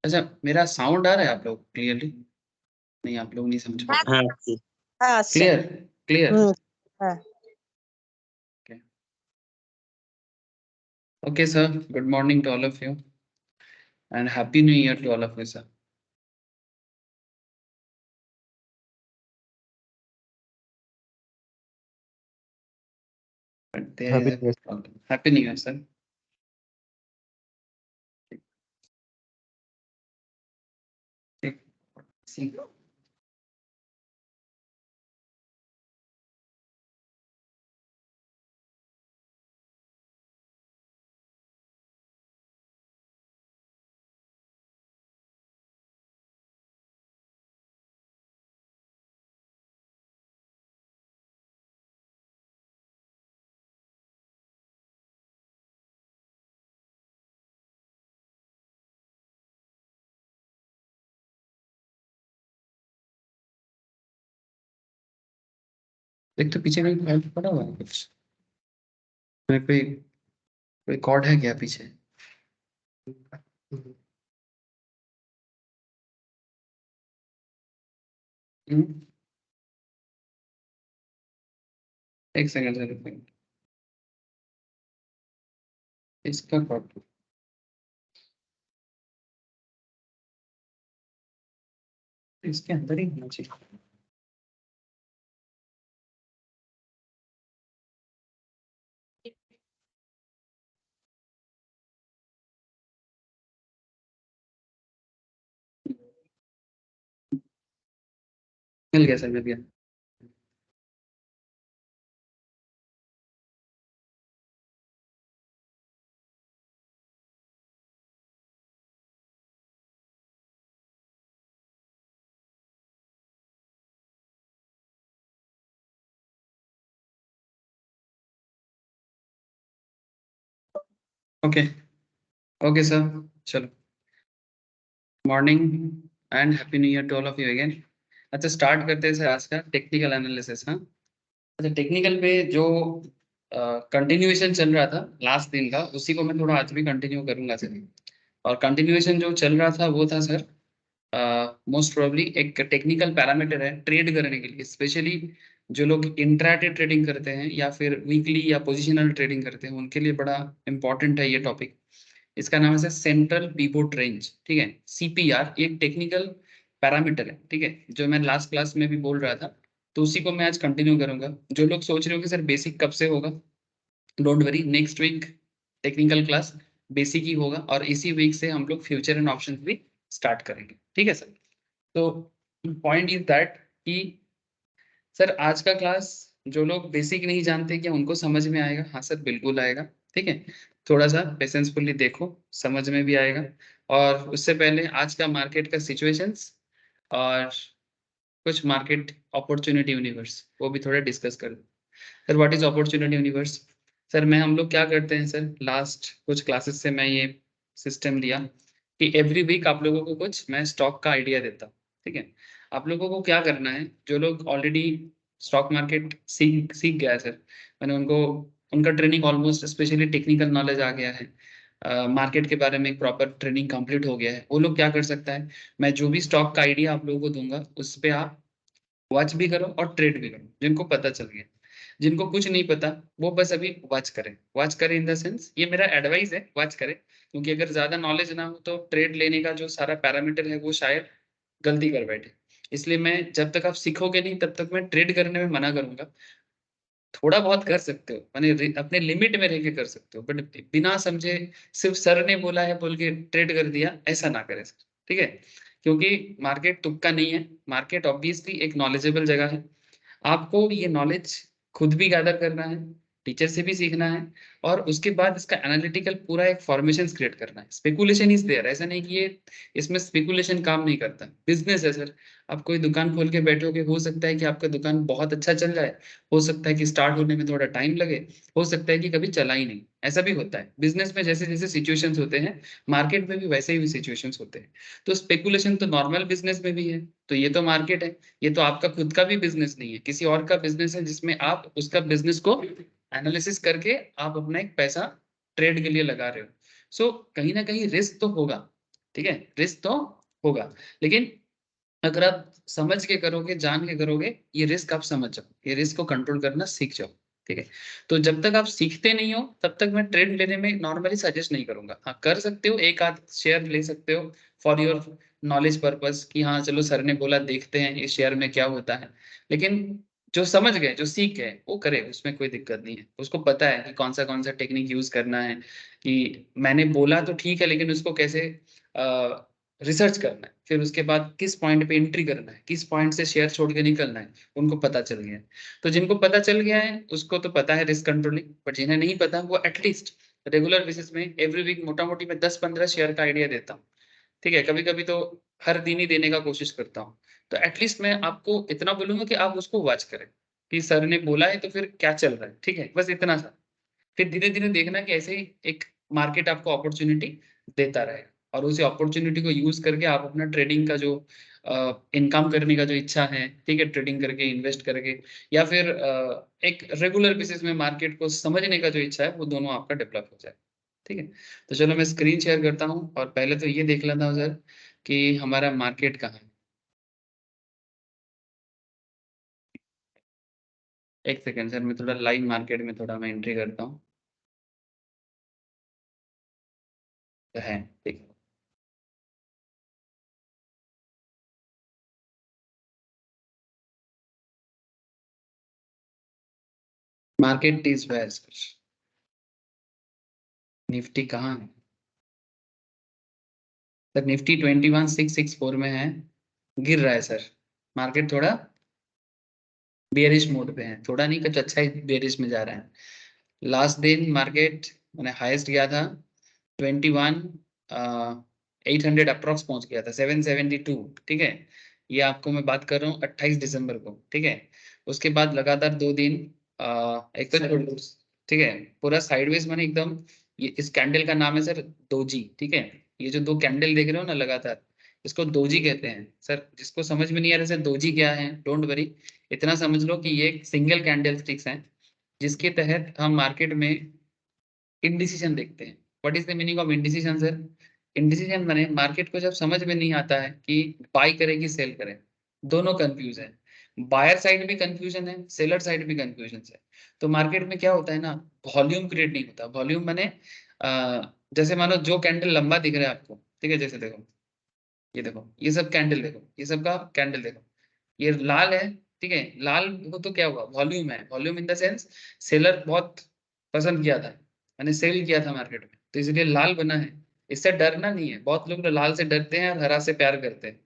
अच्छा, मेरा साउंड आ रहा है आप लोग क्लियरली? नहीं, आप लोग नहीं समझ पा रहे। हाँ जी। हाँ क्लियर क्लियर। हाँ Okay, sir. Good morning to all of you, and happy New Year to all of you, sir. But Happy there, New Year. okay. Happy New Year, sir. See. देख तो पीछे कोई कॉर्ड पड़ा हुआ है कुछ? मेरे कोई कॉर्ड है क्या पीछे? हम्म? एक सेकंड सर, एक सेकंड। इसका कॉर्ड इसके अंदर ही होना चाहिए। मिल गया सर, मिल गया। ओके ओके सर, चलो। Morning and happy new year to all of you again. अच्छा, स्टार्ट करते हैं सर आज का टेक्निकल एनालिसिस। हाँ, अच्छा, टेक्निकल पे जो कंटिन्यूएशन चल रहा था लास्ट दिन का, उसी को मैं थोड़ा आज भी कंटिन्यू करूंगा सर। और कंटिन्यूएशन जो चल रहा था वो था सर, मोस्ट प्रोबेबली एक टेक्निकल पैरामीटर है ट्रेड करने के लिए, स्पेशली जो लोग इंट्राडे ट्रेडिंग करते हैं या फिर वीकली या पोजिशनल ट्रेडिंग करते हैं, उनके लिए बड़ा इंपॉर्टेंट है ये टॉपिक। इसका नाम है सेंट्रल पिवोट रेंज, ठीक है। सीपीआर एक टेक्निकल पैरामीटर है, ठीक है, जो मैं लास्ट क्लास में भी बोल रहा था। तो उसी को मैं आज कंटिन्यू करूंगा। जो लोग सोच रहे हो कि सर बेसिक कब से होगा, don't worry, next week technical class basic ही होगा, और इसी वीक से हम लोग फ्यूचर एंड ऑप्शंस भी स्टार्ट करेंगे, ठीक है सर। तो पॉइंट इज दैट कि सर आज का क्लास जो लोग बेसिक नहीं जानते, क्या उनको समझ में आएगा? हाँ सर, बिल्कुल आएगा, ठीक है। थोड़ा सा पेशेंसफुली देखो, समझ में भी आएगा। और उससे पहले आज का मार्केट का सिचुएशंस और कुछ मार्केट अपॉर्चुनिटी यूनिवर्स वो भी थोड़ा डिस्कस कर। Sir what is opportunity universe? Sir मैं हम लोग क्या करते हैं सर, लास्ट कुछ क्लासेस से मैं ये सिस्टम लिया कि एवरी वीक आप लोगों को कुछ मैं स्टॉक का आइडिया देता हूँ, ठीक है। आप लोगों को क्या करना है, जो लोग ऑलरेडी स्टॉक मार्केट सीख सीख गया है सर, मैंने उनको उनका training almost specially technical knowledge आ गया है, मार्केट के बारे में एक प्रॉपर ट्रेनिंग कंप्लीट हो गया है, वो लोग क्या कर सकता है, मैं जो भी स्टॉक का आइडिया आप लोगों को दूंगा उस पर आप वॉच भी करो और ट्रेड भी करो, जिनको पता चल गया। जिनको कुछ नहीं पता वो बस अभी वॉच करें, वॉच करें इन द सेंस, ये मेरा एडवाइस है, वॉच करें। क्योंकि अगर ज्यादा नॉलेज ना हो तो ट्रेड लेने का जो सारा पैरामीटर है वो शायद गलती कर बैठे। इसलिए मैं जब तक आप सीखोगे नहीं तब तक मैं ट्रेड करने में मना करूंगा। थोड़ा बहुत कर सकते हो, माने अपने लिमिट में रह के कर सकते हो, बट बिना समझे सिर्फ सर ने बोला है बोल के ट्रेड कर दिया, ऐसा ना करें सर, ठीक है। क्योंकि मार्केट तुक्का नहीं है, मार्केट ऑब्वियसली एक नॉलेजेबल जगह है। आपको ये नॉलेज खुद भी गैदर करना है, टीचर से भी सीखना है, और उसके बाद इसका एनालिटिकल पूरा एक फॉर्मेशन क्रिएट करना है। स्पेकुलेशन इज देयर, ऐसा नहीं कि ये इसमें स्पेकुलेशन काम नहीं करता, बिजनेस है सर। आप कोई दुकान खोल के बैठोगे, हो सकता है कि आपका दुकान बहुत अच्छा चल जाए, हो सकता है कि स्टार्ट होने में थोड़ा टाइम लगे, हो सकता है कि कभी चला ही नहीं, ऐसा भी होता है बिजनेस में। जैसे जैसे सिचुएशंस होते हैं मार्केट में भी वैसे ही सिचुएशंस होते हैं। तो स्पेकुलेशन तो नॉर्मल बिजनेस में भी है, तो ये तो मार्केट है, ये तो आपका खुद का भी बिजनेस नहीं है, किसी और का बिजनेस है, जिसमें आप उसका बिजनेस को एनालिसिस करके आप अपना एक पैसा ट्रेड के लिए लगा रहे हो। सो कहीं ना कहीं रिस्क तो होगा, ठीक है, रिस्क तो होगा, लेकिन अगर आप समझ के करोगे, जान के करोगे, ये रिस्क आप समझ जाओ, ये रिस्क को कंट्रोल करना सीख जाओ। ठीक है, तो जब तक आप सीखते नहीं हो तब तक मैं ट्रेड लेने में नॉर्मली सजेस्ट नहीं करूंगा। हाँ, कर सकते हो, एक आध शेयर ले सकते हो फॉर योर नॉलेज पर्पस, कि हाँ चलो सर ने बोला देखते हैं इस शेयर में क्या होता है। लेकिन जो समझ गए, जो सीख गए, वो करे, उसमें कोई दिक्कत नहीं है। उसको पता है कि कौन सा टेक्निक यूज करना है, कि मैंने बोला तो ठीक है लेकिन उसको कैसे रिसर्च करना है, फिर उसके बाद किस पॉइंट पे एंट्री करना है, किस पॉइंट से शेयर छोड़ के निकलना है, उनको पता चल गया है। तो जिनको पता चल गया है उसको तो पता है रिस्क कंट्रोलिंग, बट जिन्हें नहीं पता वो एटलीस्ट रेगुलर बेसिस में एवरी वीक मोटा मोटी मैं 10-15 शेयर का आइडिया देता हूँ। ठीक है, कभी कभी तो हर दिन ही देने का कोशिश करता हूँ। तो एटलीस्ट मैं आपको इतना बोलूंगा कि आप उसको वॉच करें, कि सर ने बोला है तो फिर क्या चल रहा है। ठीक है, बस इतना सा। फिर धीरे-धीरे देखना कि ऐसे ही एक मार्केट आपको अपॉर्च्युनिटी देता रहेगा, और उसी अपॉर्च्युनिटी को यूज़ करके आप अपना ट्रेडिंग का जो इनकम करने का जो इच्छा है, ठीक है, ट्रेडिंग करके, इन्वेस्ट करके, या फिर एक रेगुलर बेसिस में मार्केट को समझने का जो इच्छा है, वो दोनों आपका डेवलप हो जाए। ठीक है? तो चलो मैं स्क्रीन शेयर करता हूँ, और पहले तो ये देख लेता हूँ सर कि हमारा मार्केट कहाँ है? एक सेकंड सर, मैं थोड़ा लाइव मार्केट में थोड़ा मैं एंट्री करता हूँ। है, ठीक है। Market is where sir? Nifty कहाँ है? सर निफ्टी 21664 में है, गिर रहा है सर। मार्केट थोड़ा बेयरिश मोड पे है, थोड़ा नहीं, कुछ अच्छा ही बेयरिश में जा रहा है। लास्ट दिन मार्केट मैंने हाईएस्ट गया था 21 800 अप्रॉक्स पहुंच गया था, 772। ठीक है, ये आपको मैं बात कर रहा हूँ 28 दिसंबर को। ठीक है, उसके बाद लगातार 2 दिन एक तो ठीक है, पूरा साइडवेज मैंने एकदम, ये इस कैंडल का नाम है सर दोजी। ठीक है, ये जो दो कैंडल देख रहे हो ना लगातार, इसको दोजी कहते हैं सर। जिसको समझ में नहीं आ रहा सर दोजी क्या है, डोंट वरी, इतना समझ लो कि ये सिंगल कैंडल स्टिक्स हैं, जिसके तहत हम मार्केट में इंडिसीजन देखते हैं। What is the meaning of indecision sir? Indecision माने मार्केट को जब समझ में नहीं आता है कि बाय करे कि सेल करे, दोनों कंफ्यूज है। बायर साइड भी कंफ्यूजन है, सेलर साइड भी कंफ्यूजन है। तो मार्केट में क्या होता है ना, वॉल्यूम क्रिएट नहीं होता। वॉल्यूम माने जैसे मानो जो कैंडल लंबा दिख रहा है आपको, ठीक है, जैसे देखो, ये देखो, ये सब कैंडल देखो, ये सब का कैंडल देखो, ये लाल है। ठीक है, लाल हो तो क्या हुआ, वॉल्यूम है। Volume in the sense seller बहुत पसंद किया था, मैंने सेल किया था मार्केट में, तो इसलिए लाल बना है। इससे डरना नहीं है, बहुत लोग लाल से डरते हैं और हरा से प्यार करते हैं।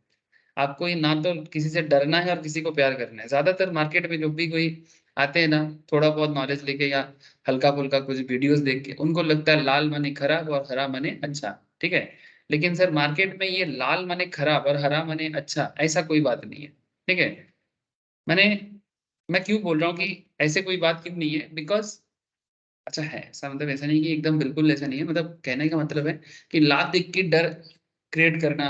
आपको ये ना तो किसी से डरना है और किसी को प्यार करना है। ज्यादातर मार्केट में जो भी कोई आते हैं ना, थोड़ा बहुत नॉलेज लेके या हल्का फुल्का कुछ वीडियोस देख के, उनको लगता है लाल माने खराब और हरा माने अच्छा। ठीक है, लेकिन सर मार्केट में ये लाल माने खराब और हरा माने अच्छा, ऐसा कोई बात नहीं है। ठीक है, मैंने मैं क्यों बोल रहा हूँ कि ऐसे कोई बात क्यों नहीं है, बिकॉज अच्छा है ऐसा, मतलब ऐसा नहीं कि एकदम बिल्कुल ऐसा नहीं है, मतलब कहने का मतलब है कि लात देख के डर क्रिएट करना,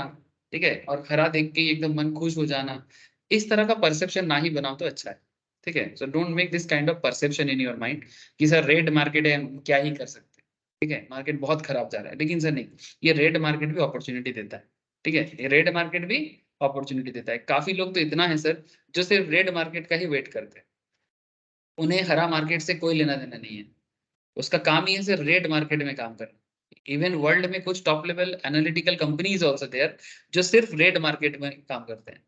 ठीक है, और हरा देख के एकदम मन खुश हो जाना, इस तरह का परसेप्शन ना ही बनाओ तो अच्छा है। ठीक है, so don't make this kind of perception in your mind कि सर रेड मार्केट है, हम क्या ही कर सकते हैं। ठीक है, मार्केट बहुत खराब जा रहा है, लेकिन सर नहीं, ये रेड मार्केट भी अपॉर्चुनिटी देता है। ठीक है, ये रेड मार्केट भी अपॉर्चुनिटी देता है। काफी लोग तो इतना है सर जो सिर्फ रेड मार्केट का ही वेट करते हैं, उन्हें हरा मार्केट से कोई लेना देना नहीं है। उसका काम ही है सिर्फ रेट मार्केट में काम करना। इवन वर्ल्ड में कुछ top level analytical companies also there, जो सिर्फ रेट मार्केट में काम करते हैं,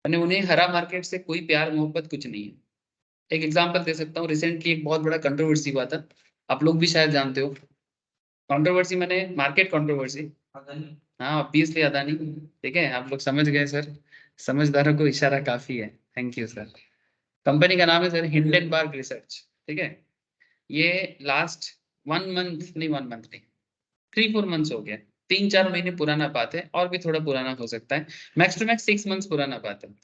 यानी उन्हें हरा मार्केट से कोई प्यार मोहब्बत कुछ नहीं है। एक एग्जांपल दे सकता हूँ, रिसेंटली एक बहुत बड़ा कंट्रोवर्सी हुआ था, आप लोग भी शायद जानते हो। कंट्रोवर्सी मैंने मार्केट कंट्रोवर्सी, हाँ ऑब्वियसली अदानी। ठीक है, आप लोग समझ गए सर, समझदारों को इशारा काफी है। Thank you sir. कंपनी का नाम है सर हिंडनबर्ग रिसर्च। ठीक है, ये लास्ट 1 मंथ नहीं, 1 मंथ नहीं, 3-4 मंथ्स हो गया, 3-4 महीने पुराना बात है, और भी थोड़ा पुराना हो सकता है, मैक्स टू मैक्स 6 मंथ्स पुराना बात है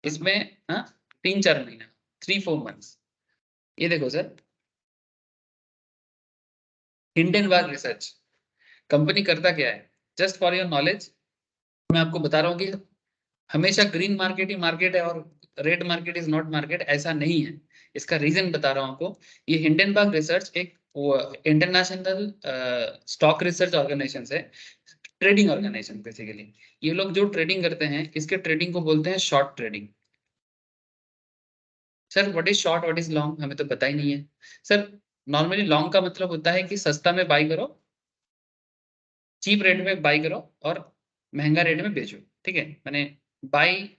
इसमें। हाँ, 3-4 महीना, 3-4 मंथ्स। ये देखो सर, हिंडनबर्ग रिसर्च कंपनी करता क्या है, जस्ट फॉर योर नॉलेज मैं आपको बता रहा हूँ कि हमेशा ग्रीन मार्केट ही मार्केट है और red market is not market, ऐसा नहीं है। इसका रीजन बता रहा हूँ आपको। ये हिंडनबर्ग रिसर्च एक इंटरनेशनल स्टॉक रिसर्च ऑर्गेनाइजेशन है, ट्रेडिंग ऑर्गेनाइजेशन बेसिकली। ये लोग जो ट्रेडिंग करते हैं इसके ट्रेडिंग को बोलते हैं short trading. Sir what is short what is long हमें तो पता ही नहीं है सर। नॉर्मली लॉन्ग का मतलब होता है कि सस्ता में बाई करो, चीप रेट में बाई करो और महंगा रेट में बेचो। ठीक है, मैंने buy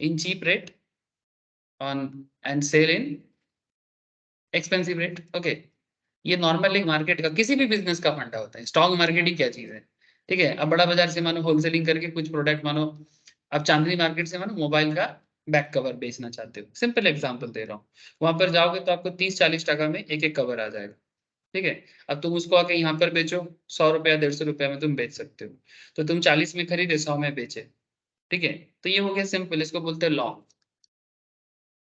in cheap rate on and sell in expensive rate. Okay, ये नॉर्मली मार्केट का किसी भी बिजनेस का फंडा होता है। स्टॉक मार्केट ही क्या चीज है? ठीक है, अब बड़ा बाजार से मानो होलसेलिंग करके कुछ प्रोडक्ट, मानो अब चांदनी मार्केट से मानो मोबाइल का बैक कवर बेचना चाहते हो, सिंपल एग्जांपल दे रहा हूँ। वहां पर जाओगे तो आपको 30-40 टका में एक एक कवर आ जाएगा। ठीक है, अब तुम उसको आके यहाँ पर बेचो, 100 रुपया 150 रुपया में तुम बेच सकते हो। तो तुम 40 में खरीदे, 100 में बेचे। ठीक है, तो ये हो गया सिंपल, इसको बोलते हैं लॉन्ग।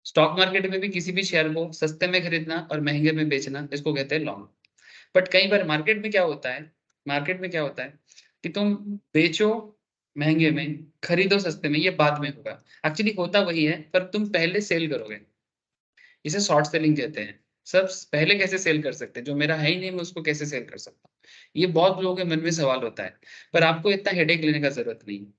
स्टॉक मार्केट में भी किसी भी शेयर को सस्ते में खरीदना और महंगे में बेचना, इसको कहते हैं लॉन्ग। बट कई बार मार्केट में क्या होता है, मार्केट में क्या होता है कि तुम बेचो महंगे में, खरीदो सस्ते में, ये बाद में होगा। एक्चुअली होता वही है, पर तुम पहले सेल करोगे, इसे शॉर्ट सेलिंग कहते हैं। सब पहले कैसे सेल कर सकते हैं, जो मेरा है ही नहीं मैं उसको कैसे सेल कर सकता हूँ? ये बहुत लोगों के मन में सवाल होता है, पर आपको इतना हेडेक लेने का जरूरत नहीं है।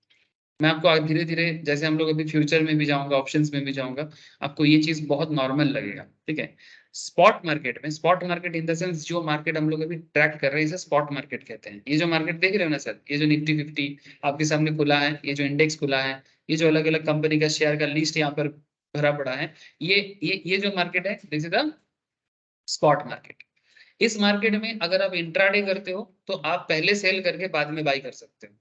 मैं आपको धीरे धीरे, जैसे हम लोग अभी फ्यूचर में भी जाऊंगा, ऑप्शंस में भी जाऊंगा, आपको ये चीज बहुत नॉर्मल लगेगा। ठीक है, स्पॉट मार्केट में, spot market in the sense जो मार्केट हम लोग अभी ट्रैक कर रहे हैं इसे स्पॉट मार्केट कहते हैं। ये जो मार्केट देख रहे हो ना सर, ये जो निफ्टी 50 आपके सामने खुला है, ये जो इंडेक्स खुला है, ये जो अलग अलग कंपनी का शेयर का लिस्ट यहाँ पर भरा पड़ा है, ये जो मार्केट है this is the spot market. इस मार्केट में अगर आप इंट्राडे करते हो तो आप पहले सेल करके बाद में बाई कर सकते हो।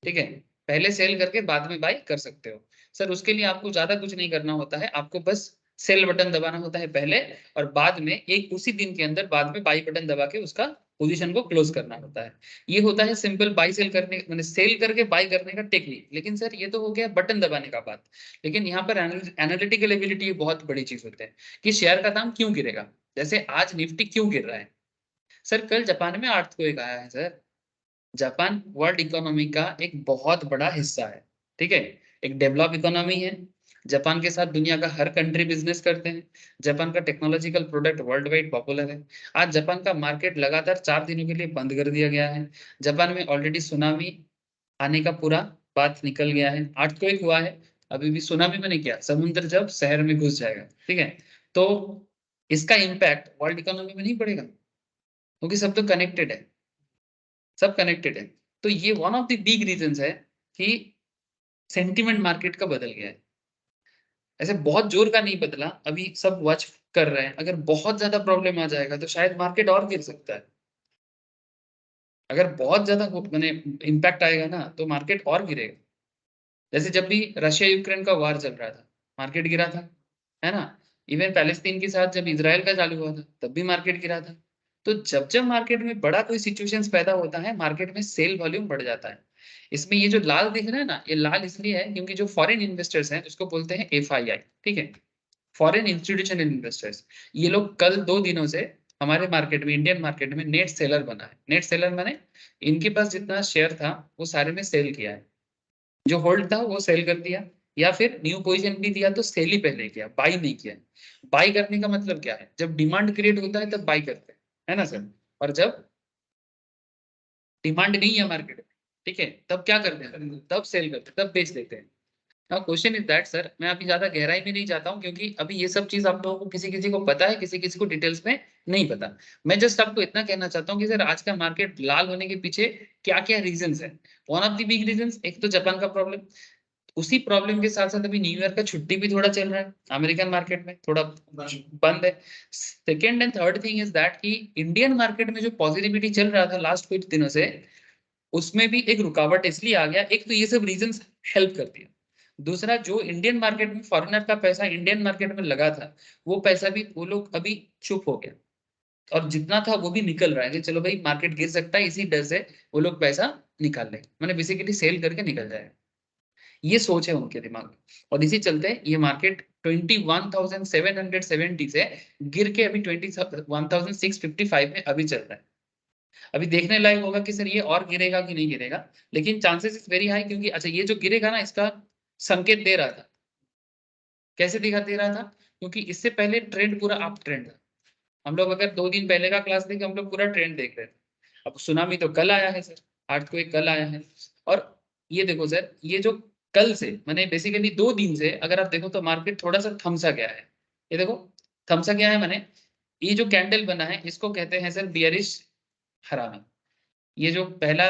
ठीक है, पहले सेल करके बाद में बाई कर सकते हो। सर उसके लिए आपको ज्यादा कुछ नहीं करना होता है, आपको बस सेल बटन दबाना होता है पहले, और बाद में एक उसी दिन के अंदर बाद में बाई बटन दबा के उसका पोजीशन को क्लोज करना होता है। ये होता है सिंपल बाई सेल करने, मैंने सेल करके बाई करने का टेक्निक। लेकिन सर ये तो हो गया बटन दबाने का बात। लेकिन यहाँ पर एनालिटिकल एबिलिटी बहुत बड़ी चीज होती है कि शेयर का दाम क्यों गिरेगा। जैसे आज निफ्टी क्यों गिर रहा है? सर कल जापान में अर्थक्वेक आया है सर। जापान वर्ल्ड इकोनॉमी का एक बहुत बड़ा हिस्सा है। ठीक है, एक डेवलप इकोनॉमी है। जापान के साथ दुनिया का हर कंट्री बिजनेस करते हैं। जापान का technological product world wide popular है। आज जापान का मार्केट लगातार 4 दिनों के लिए बंद कर दिया गया है। जापान में ऑलरेडी सुनामी आने का पूरा बात निकल गया है, अर्थक्वेक हुआ है। अभी भी सुनामी में नहीं, क्या समुद्र जब शहर में घुस जाएगा। ठीक है, तो इसका इम्पैक्ट वर्ल्ड इकोनॉमी में नहीं पड़ेगा, क्योंकि सब तो कनेक्टेड है, सब कनेक्टेड है। तो ये one of the big reasons है कि सेंटिमेंट मार्केट का बदल गया है। ऐसे बहुत जोर का नहीं बदला, अभी सब वॉच कर रहे हैं। अगर बहुत ज्यादा प्रॉब्लम आ जाएगा तो शायद मार्केट और गिर सकता है। अगर बहुत ज्यादा मैंने इम्पैक्ट आएगा ना तो मार्केट और गिरेगा। जैसे जब भी रशिया यूक्रेन का वार चल रहा था, मार्केट गिरा था, है ना। इवन पैलेस्तीन के साथ जब इसराइल का चालू हुआ था तब भी मार्केट गिरा था। तो जब जब मार्केट में बड़ा कोई सिचुएशंस पैदा होता है, मार्केट में सेल वॉल्यूम बढ़ जाता है। इसमें ये जो लाल दिख रहा है ना, ये लाल इसलिए है क्योंकि जो फॉरेन इन्वेस्टर्स हैं उसको बोलते हैं एफआईआई। ठीक है, फॉरेन इंस्टीट्यूशनल इन्वेस्टर्स। ये लोग कल 2 दिनों से हमारे मार्केट में, इंडियन मार्केट में नेट सेलर बना है। नेट सेलर माने इनके पास जितना शेयर था वो सारे में सेल किया है। जो होल्ड था वो सेल कर दिया, या फिर न्यू पोजीशन भी दिया तो सेल ही पहले किया, बाई नहीं किया। बाई करने का मतलब क्या है? जब डिमांड क्रिएट होता है तब बाई करते हैं, है ना सर। और जब डिमांड नहीं है मार्केट में, ठीक है, तब क्या करते हैं? तब सेल करते हैं, तब बेच देते हैं। Now question is that sir, मैं अभी ज्यादा गहराई में नहीं जाता हूँ क्योंकि अभी ये सब चीज आप लोगों को किसी किसी को पता है, किसी किसी को डिटेल्स में नहीं पता। मैं जस्ट आपको इतना कहना चाहता हूँ कि सर आज का मार्केट लाल होने के पीछे क्या क्या रीजंस है। One of the big reasons, एक तो जापान का प्रॉब्लम। उसी प्रॉब्लम के साथ साथ अभी न्यू ईयर का छुट्टी भी थोड़ा चल रहा है अमेरिकन मार्केट में, थोड़ा बंद है। Second and third thing is that कि इंडियन मार्केट में जो पॉजिटिविटी चल रहा था लास्ट कुछ दिनों से, उसमें भी एक रुकावट इसलिए आ गया। एक तो ये सब रीजंस हेल्प कर दिया। दूसरा, जो इंडियन मार्केट में फॉरेनर का पैसा इंडियन मार्केट में लगा था, वो पैसा भी वो लोग अभी चुप हो गया, और जितना था वो भी निकल रहा है कि चलो भाई मार्केट गिर सकता है, इसी डर से वो लोग पैसा निकाल लेंगे, मैंने बेसिकली सेल करके निकल जाएगा। ये सोच है उनके दिमाग में, और इसी चलते ये मार्केट 21,770 से गिर के अभी 21,655 में अभी चल रहा है। अभी देखने लायक होगा कि सर ये और गिरेगा कि नहीं गिरेगा, लेकिन चांसेस इज वेरी हाई, क्योंकि अच्छा ये जो गिरेगा ना इसका संकेत दे रहा था। कैसे दिखा दे रहा था? क्योंकि इससे पहले ट्रेंड पूरा अप ट्रेंड था। हम लोग अगर 2 दिन पहले का क्लास देखें, हम लोग पूरा ट्रेंड देख रहे थे। अब सुनामी तो कल आया है सर, अर्थक्वेक कल आया है। और ये देखो सर, ये जो कल से माने बेसिकली 2 दिन से अगर आप देखो तो मार्केट थोड़ा सा थमसा गया है। ये देखो थमसा गया है, माने ये जो कैंडल बना है इसको कहते हैं सर बियरिश हरामी। ये जो पहला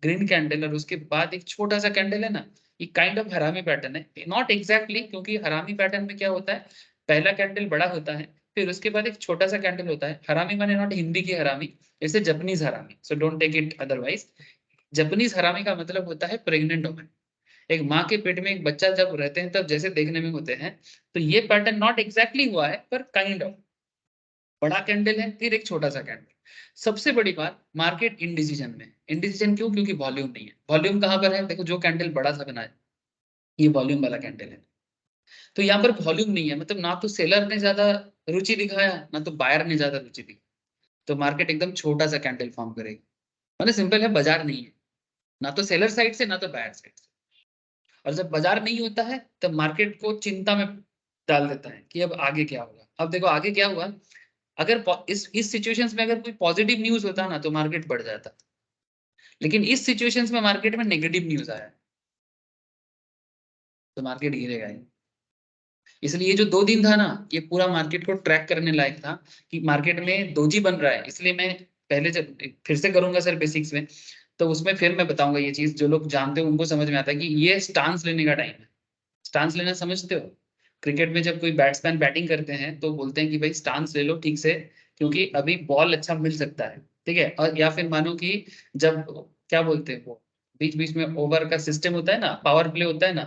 ग्रीन कैंडल और उसके बाद एक छोटा सा कैंडल है ना, ये काइंड ऑफ हरामी पैटर्न है। नॉट एग्जैक्टली, क्योंकि हरामी पैटर्न में क्या होता है, पहला कैंडल बड़ा होता है, फिर उसके बाद एक छोटा सा कैंडल होता है। हरामी माने नॉट हिंदी की हरामी, जैसे जापानीज हरामी, so don't take it otherwise. Japanese हरामी का मतलब होता है प्रेग्नेंट वुमन। एक माँ के पेट में एक बच्चा जब रहते हैं तब जैसे देखने में होते हैं, तो ये पैटर्न नॉट एग्जैक्टली हुआ है पर काइंड ऑफ। बड़ा कैंडल है फिर एक छोटा सा कैंडल। सबसे बड़ी बात, मार्केट इनडिसीजन में। इनडिसीजन क्यों? क्योंकि वॉल्यूम नहीं है। वॉल्यूम कहां पर है? देखो जो कैंडल बड़ा सा बना है ये वॉल्यूम वाला कैंडल है। तो यहाँ पर वॉल्यूम नहीं है, मतलब ना तो सेलर ने ज्यादा रुचि दिखाया ना तो बायर ने ज्यादा रुचि दिखाई, तो मार्केट एकदम छोटा सा कैंडल फॉर्म करेगी। मतलब सिंपल है, बाजार नहीं है, ना तो सेलर साइड से ना तो बायर साइड से। और जब बाजार नहीं होता है तब मार्केट को चिंता में डाल देता है कि अब आगे क्या होगा। अब देखो आगे क्या हुआ, अगर इस सिचुएशंस में अगर कोई पॉजिटिव न्यूज होता ना तो मार्केट बढ़ जाता, लेकिन इस सिचुएशंस में मार्केट में नेगेटिव न्यूज आया तो मार्केट गिरेगा ही। इसलिए ये जो 2 दिन था ना, ये पूरा मार्केट को ट्रैक करने लायक था कि मार्केट में दोजी बन रहा है। इसलिए मैं पहले जब फिर से करूंगा सर बेसिक्स में, तो उसमें फिर मैं बताऊंगा ये चीज, जो लोग जानते हो उनको समझ में आता है कि ये स्टांस लेने का टाइम है। स्टांस लेना समझते हो? क्रिकेट में जब कोई बैट्समैन बैटिंग करते हैं तो बोलते हैं कि भाई स्टांस ले लो ठीक से, क्योंकि अभी बॉल अच्छा मिल सकता है, ठीक है। और या फिर मानो कि जब क्या बोलते हैं वो बीच बीच में ओवर का सिस्टम होता है ना, पावर प्ले होता है ना,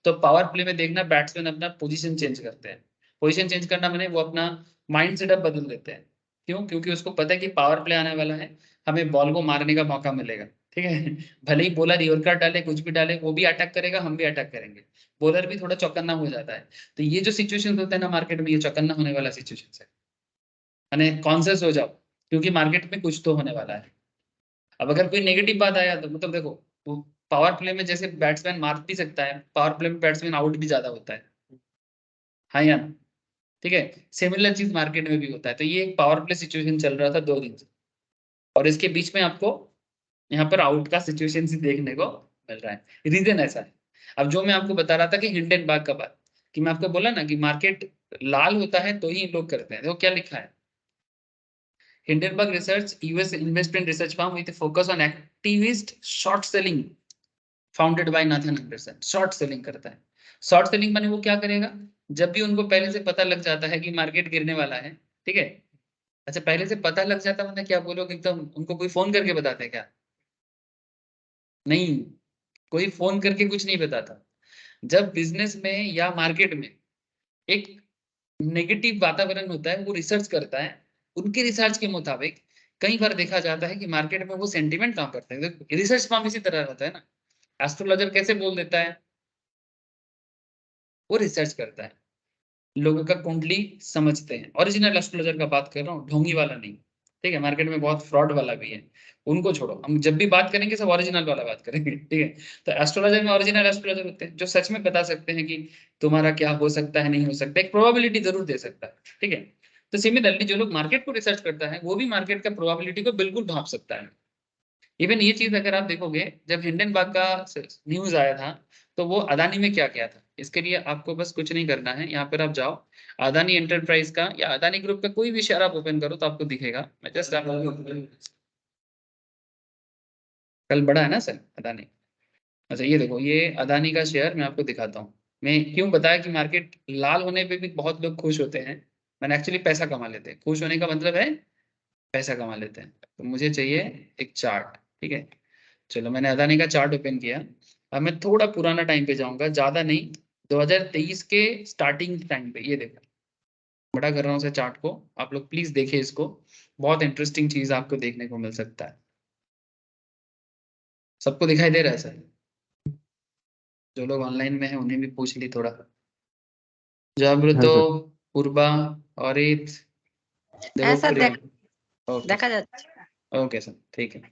तो पावर प्ले में देखना बैट्समैन अपना पोजीशन चेंज करते हैं। पोजीशन चेंज करना मैंने वो अपना माइंड सेटअप बदल देते हैं। क्यों? क्योंकि उसको पता है कि पावर प्ले आने वाला है, हमें बॉल को मारने का मौका मिलेगा, ठीक है। भले ही बॉलर यॉर्कर डाले कुछ भी डाले, वो भी अटैक करेगा हम भी अटैक करेंगे, बॉलर भी थोड़ा चौकन्ना हो जाता है। तो ये जो सिचुएशन होता है ना मार्केट में, ये चौकन्ना होने वाला सिचुएशन है। यानी कॉन्शियस हो जाओ, क्योंकि मार्केट में कुछ तो होने वाला है। अब अगर कोई नेगेटिव बात आया तो मतलब देखो, वो पावर प्ले में जैसे बैट्समैन मार भी सकता है, पावर प्ले में बैट्समैन आउट भी ज्यादा होता है, हाँ या ना? ठीक है। सिमिलर चीज मार्केट में भी होता है। तो ये एक पावर प्ले सिचुएशन चल रहा था 2 दिन से, और इसके बीच में आपको यहाँ पर आउट का सिचुएशन से देखने को मिल रहा है। रीजन ऐसा है। अब जो मैं आपको बता रहा था कि हिंडनबर्ग का बात, कि मैं आपको बोला ना कि मार्केट लाल होता है तो ही लोग करते हैं। देखो क्या लिखा है, Hindenburg research US investment research firm with focus on activist short selling founded by Nathan Anderson. Short selling करता है। शॉर्ट सेलिंग माने वो क्या करेगा, जब भी उनको पहले से पता लग जाता है कि मार्केट गिरने वाला है, ठीक है। अच्छा पहले से पता लग जाता मतलब क्या बोलोगे, एकदम उनको कोई फोन करके बताते हैं क्या? नहीं, कोई फोन करके कुछ नहीं बताता। जब बिजनेस में या मार्केट में एक नेगेटिव वातावरण होता है, वो रिसर्च करता है। उनके रिसर्च के मुताबिक कई बार देखा जाता है कि मार्केट में वो सेंटीमेंट काम करते हैं। रिसर्च फॉर्म इसी तरह होता है ना। एस्ट्रोलॉजर कैसे बोल देता है? वो रिसर्च करता है, लोगों का कुंडली समझते हैं। ओरिजिनल एस्ट्रोलॉजर का बात कर रहा हूँ, ढोंगी वाला नहीं, ठीक है। मार्केट में बहुत फ्रॉड वाला भी है, उनको छोड़ो। हम जब भी बात करेंगे सब ओरिजिनल वाला बात करेंगे, ठीक है। तो एस्ट्रोलॉजर में ओरिजिनल एस्ट्रोलॉजर होते हैं जो सच में बता सकते हैं कि तुम्हारा क्या हो सकता है नहीं हो सकता, एक प्रोबेबिलिटी जरूर दे सकता है, ठीक है। तो सिमिलरली जो लोग मार्केट को रिसर्च करता है वो भी मार्केट का प्रोबेबिलिटी को बिल्कुल भाप सकता है। इवन ये चीज अगर आप देखोगे, जब हिंडनबर्ग का न्यूज आया था तो वो अदानी में क्या किया था, इसके लिए आपको बस कुछ नहीं करना है, यहाँ पर आप जाओ अदानी एंटरप्राइज का या अदानी ग्रुप का कोई भी शेयर आप ओपन करो तो आपको दिखेगा। मैं जस्ट कल बढ़ा है ना सर अदानी। अच्छा ये देखो, ये अदानी का शेयर मैं आपको दिखाता हूँ। मैं क्यों बताया कि मार्केट लाल होने पे भी बहुत लोग खुश होते हैं, मैंने एक्चुअली पैसा कमा लेते हैं। खुश होने का मतलब है पैसा कमा लेते हैं। तो मुझे चाहिए एक चार्ट, ठीक है। चलो मैंने अदानी का चार्ट ओपन किया। अब मैं थोड़ा पुराना टाइम पे जाऊंगा, ज्यादा नहीं, 2023 के स्टार्टिंग टाइम पे। ये देखो बड़ा कर रहा हूँ सर चार्ट को, आप लोग प्लीज देखिए इसको, बहुत इंटरेस्टिंग चीज आपको देखने को मिल सकता है। सबको दिखाई दे रहा है सर? जो लोग ऑनलाइन में है उन्हें भी पूछ ली थोड़ा। हाँ जागृतो, सर। पूर्वा, और देखो ऐसा प्रियम। ओके देखा जाता है। ओके सर, ठीक है।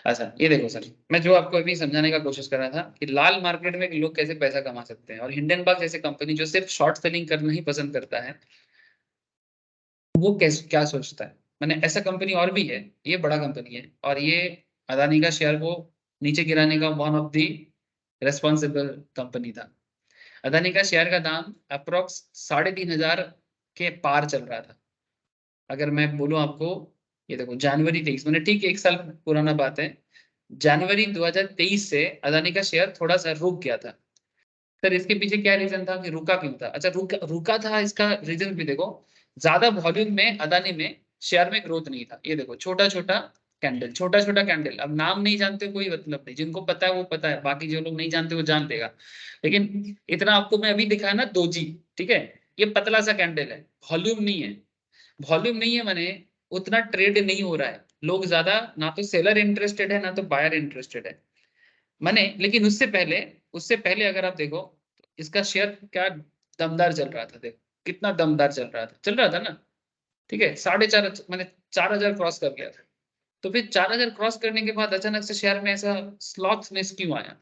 अच्छा ये देखो सर, मैं जो आपको अभी समझाने का कोशिश कर रहा था कि लाल मार्केट में लोग कैसे पैसा कमा सकते हैं, और हिंडनबर्ग जैसे कंपनी जो सिर्फ शॉर्ट सेलिंग करना ही पसंद करता है, वो कैसे क्या सोचता है। मैंने ऐसा कंपनी और भी है, ये बड़ा कंपनी है और ये अदानी का शेयर को नीचे गिराने का one of the responsible company था। अदानी का शेयर का दाम अप्रोक्स 3,500 के पार चल रहा था। अगर मैं बोलूं आपको, ये देखो जनवरी 23, मैंने ठीक 1 साल पुराना बात है, जनवरी 2023 से अदानी का शेयर थोड़ा सा रुक गया था। सर इसके पीछे क्या रीजन था कि रुका क्यों था? अच्छा, रुका रुका था, इसका रीजन भी देखो। ज्यादा वॉल्यूम में अदानी में शेयर में ग्रोथ नहीं था। ये देखो छोटा छोटा कैंडल, छोटा छोटा कैंडल। अब नाम नहीं जानते कोई मतलब नहीं, जिनको पता है वो पता है, बाकी जो लोग नहीं जानते वो जान देगा। लेकिन इतना आपको मैं अभी दिखाया ना, दोजी, ठीक है, ये पतला सा कैंडल है, वॉल्यूम नहीं है। वॉल्यूम नहीं है माने उतना ट्रेड नहीं हो रहा है, लोग ज्यादा ना तो सेलर इंटरेस्टेड है ना तो बायर इंटरेस्टेड है माने। लेकिन उससे पहले अगर आप देखो तो इसका शेयर क्या दमदार चल रहा था। देखो कितना दमदार चल रहा था ना, ठीक है, 4,500 मैंने 4,000 क्रॉस कर गया था। तो फिर 4,000 क्रॉस करने के बाद अचानक से शेयर में ऐसा स्लॉथनेस क्यों आया?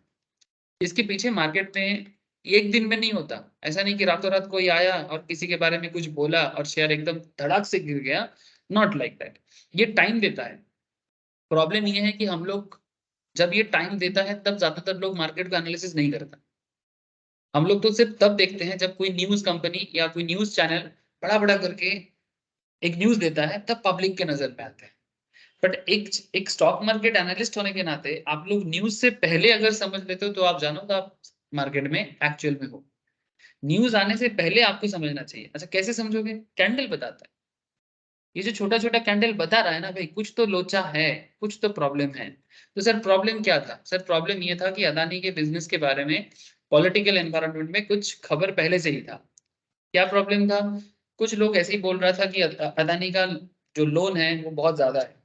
इसके पीछे मार्केट में एक दिन में नहीं होता। ऐसा नहीं कि रातों रात कोई आया और किसी के बारे में कुछ बोला और शेयर एकदम धड़ाक से गिर गया। Not like that. ये टाइम देता है। प्रॉब्लम ये है कि हम लोग जब ये टाइम देता है तब ज्यादातर लोग मार्केट का एनालिसिस नहीं करता। हम लोग तो सिर्फ तब देखते हैं जब कोई न्यूज कंपनी या कोई न्यूज चैनल बड़ा बड़ा करके एक न्यूज देता है, तब पब्लिक के नजर में आते हैं। बट एक स्टॉक मार्केट एनालिस्ट होने के नाते आप लोग न्यूज से पहले अगर समझ लेते हो तो आप जानो कि आप मार्केट में एक्चुअल में हो। न्यूज आने से पहले आपको समझना चाहिए। अच्छा कैसे समझोगे? कैंडल बताता है। ये जो छोटा छोटा कैंडल बता रहा है ना भाई, कुछ तो लोचा है, कुछ तो प्रॉब्लम है। तो सर प्रॉब्लम क्या था? सर प्रॉब्लम ये था कि अदानी के बिजनेस के बारे में पॉलिटिकल एनवायरनमेंट में कुछ खबर पहले से ही था। क्या प्रॉब्लम था? कुछ लोग ऐसे ही बोल रहा था कि अदानी का जो लोन है वो बहुत ज्यादा है,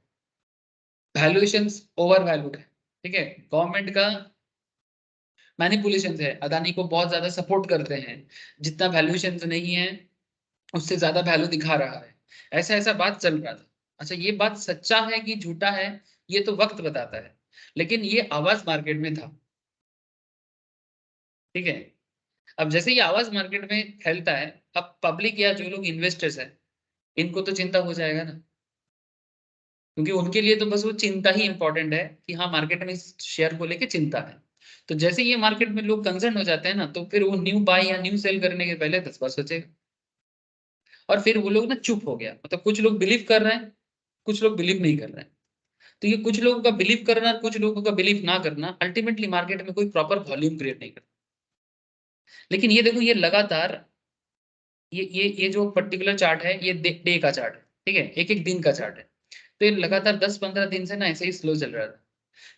वैल्यूएशन ओवर वैल्यूड है, ठीक है, गवर्नमेंट का मैनिपुलेशन है, अदानी को बहुत ज्यादा सपोर्ट करते हैं, जितना वैल्यूएशन नहीं है उससे ज्यादा वैल्यू दिखा रहा है। ऐसा ऐसा बात चल रहा था। अच्छा ये बात सच्चा है कि झूठा है, ये तो वक्त बताता है। लेकिन ये आवाज मार्केट में था, ठीक है। अब जैसे ये आवाज मार्केट में फैलता है, अब पब्लिक या जो लोग इन्वेस्टर्स है इनको तो चिंता हो जाएगा ना, क्योंकि उनके लिए तो बस वो चिंता ही इंपॉर्टेंट है कि हाँ मार्केट में इस शेयर को लेके चिंता है। तो जैसे ये मार्केट में लोग कंसर्न हो जाते हैं ना, तो फिर वो न्यू बाय या न्यू सेल करने के पहले 10 बार सोचेगा। और फिर वो लोग ना चुप हो गया, मतलब कुछ लोग बिलीव कर रहे हैं, कुछ लोग बिलीव नहीं कर रहे हैं। तो ये कुछ लोगों का बिलीव करना, कुछ लोगों का बिलीव ना करना अल्टीमेटली मार्केट में कोई प्रॉपर वॉल्यूम क्रिएट नहीं करता। लेकिन ये देखो, ये लगातार ये जो पर्टिकुलर चार्ट है ये डे का चार्ट है, ठीक है, एक एक दिन का चार्ट है। तो ये लगातार 10-15 दिन से ना ऐसे ही स्लो चल रहा था।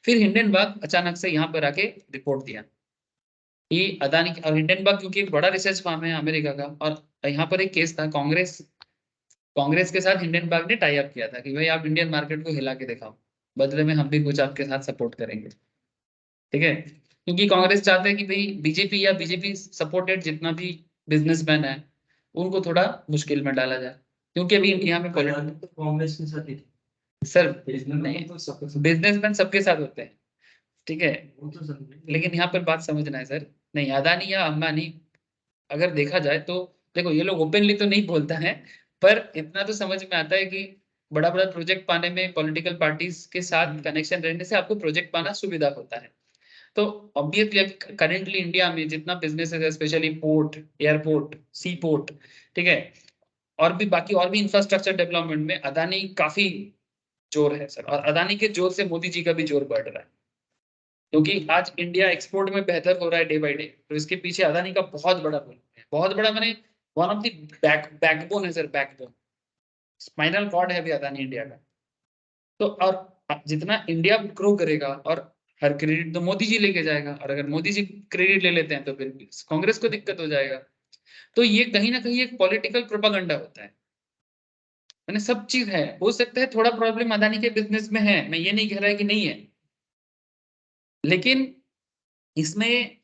फिर हिंडनबर्ग अचानक से यहाँ पर आके रिपोर्ट दिया कि अदानी और हिंडनबर्ग क्योंकि एक बड़ा रिसर्च फर्म है अमेरिका का, और यहाँ पर एक केस था, कांग्रेस कांग्रेस के साथ हिंडनबर्ग ने टाई अप किया था कि भाई आप इंडियन मार्केट को हिला के दिखाओ, बदले में हम भी कुछ आपके साथ सपोर्ट करेंगे, ठीक है। क्योंकि कांग्रेस चाहते हैं कि भाई बीजेपी या बीजेपी सपोर्टेड जितना भी बिजनेसमैन है उनको थोड़ा मुश्किल में डाला जाए, क्योंकि अभी यहाँ पे तो कांग्रेस के साथ ही थी। सर नहीं तो सबके साथ। बिजनेसमैन सबके साथ होते हैं, ठीक है। वो तो समझे। लेकिन यहाँ पर बात समझना है सर, नहीं अदानी या अंबानी अगर देखा जाए तो देखो ये लोग ओपनली तो नहीं बोलता है, पर इतना तो समझ में आता है कि बड़ा बड़ा प्रोजेक्ट पाने में पॉलिटिकल पार्टीज के साथ कनेक्शन रहने से आपको प्रोजेक्ट पाना सुविधा होता है। तो ऑब्वियसली करेंटली इंडिया में जितना बिजनेस है, स्पेशली पोर्ट, एयरपोर्ट, सी पोर्ट, ठीक है, और भी बाकी और भी इंफ्रास्ट्रक्चर डेवलपमेंट में अदानी काफी जोर है सर, और अदानी के जोर से मोदी जी का भी जोर बढ़ रहा है। क्योंकि आज इंडिया एक्सपोर्ट में बेहतर हो रहा है डे बाय डे, तो इसके पीछे अदानी का बहुत बड़ा रोल है, बहुत बड़ा मैंने वन ऑफ द बैकबोन है सर, बैकबोन, स्पाइनल कॉर्ड है अभी अदानी इंडिया का। तो और जितना इंडिया ग्रो करेगा और हर क्रेडिट तो मोदी जी लेके जाएगा, और अगर मोदी जी क्रेडिट ले लेते हैं तो फिर कांग्रेस को दिक्कत हो जाएगा। तो ये कहीं ना कहीं एक पॉलिटिकल प्रोपागंडा होता है, मैंने सब चीज है। हो सकता है थोड़ा प्रॉब्लम अदानी के बिजनेस में है, मैं ये नहीं कह रहा कि नहीं है, लेकिन इसमें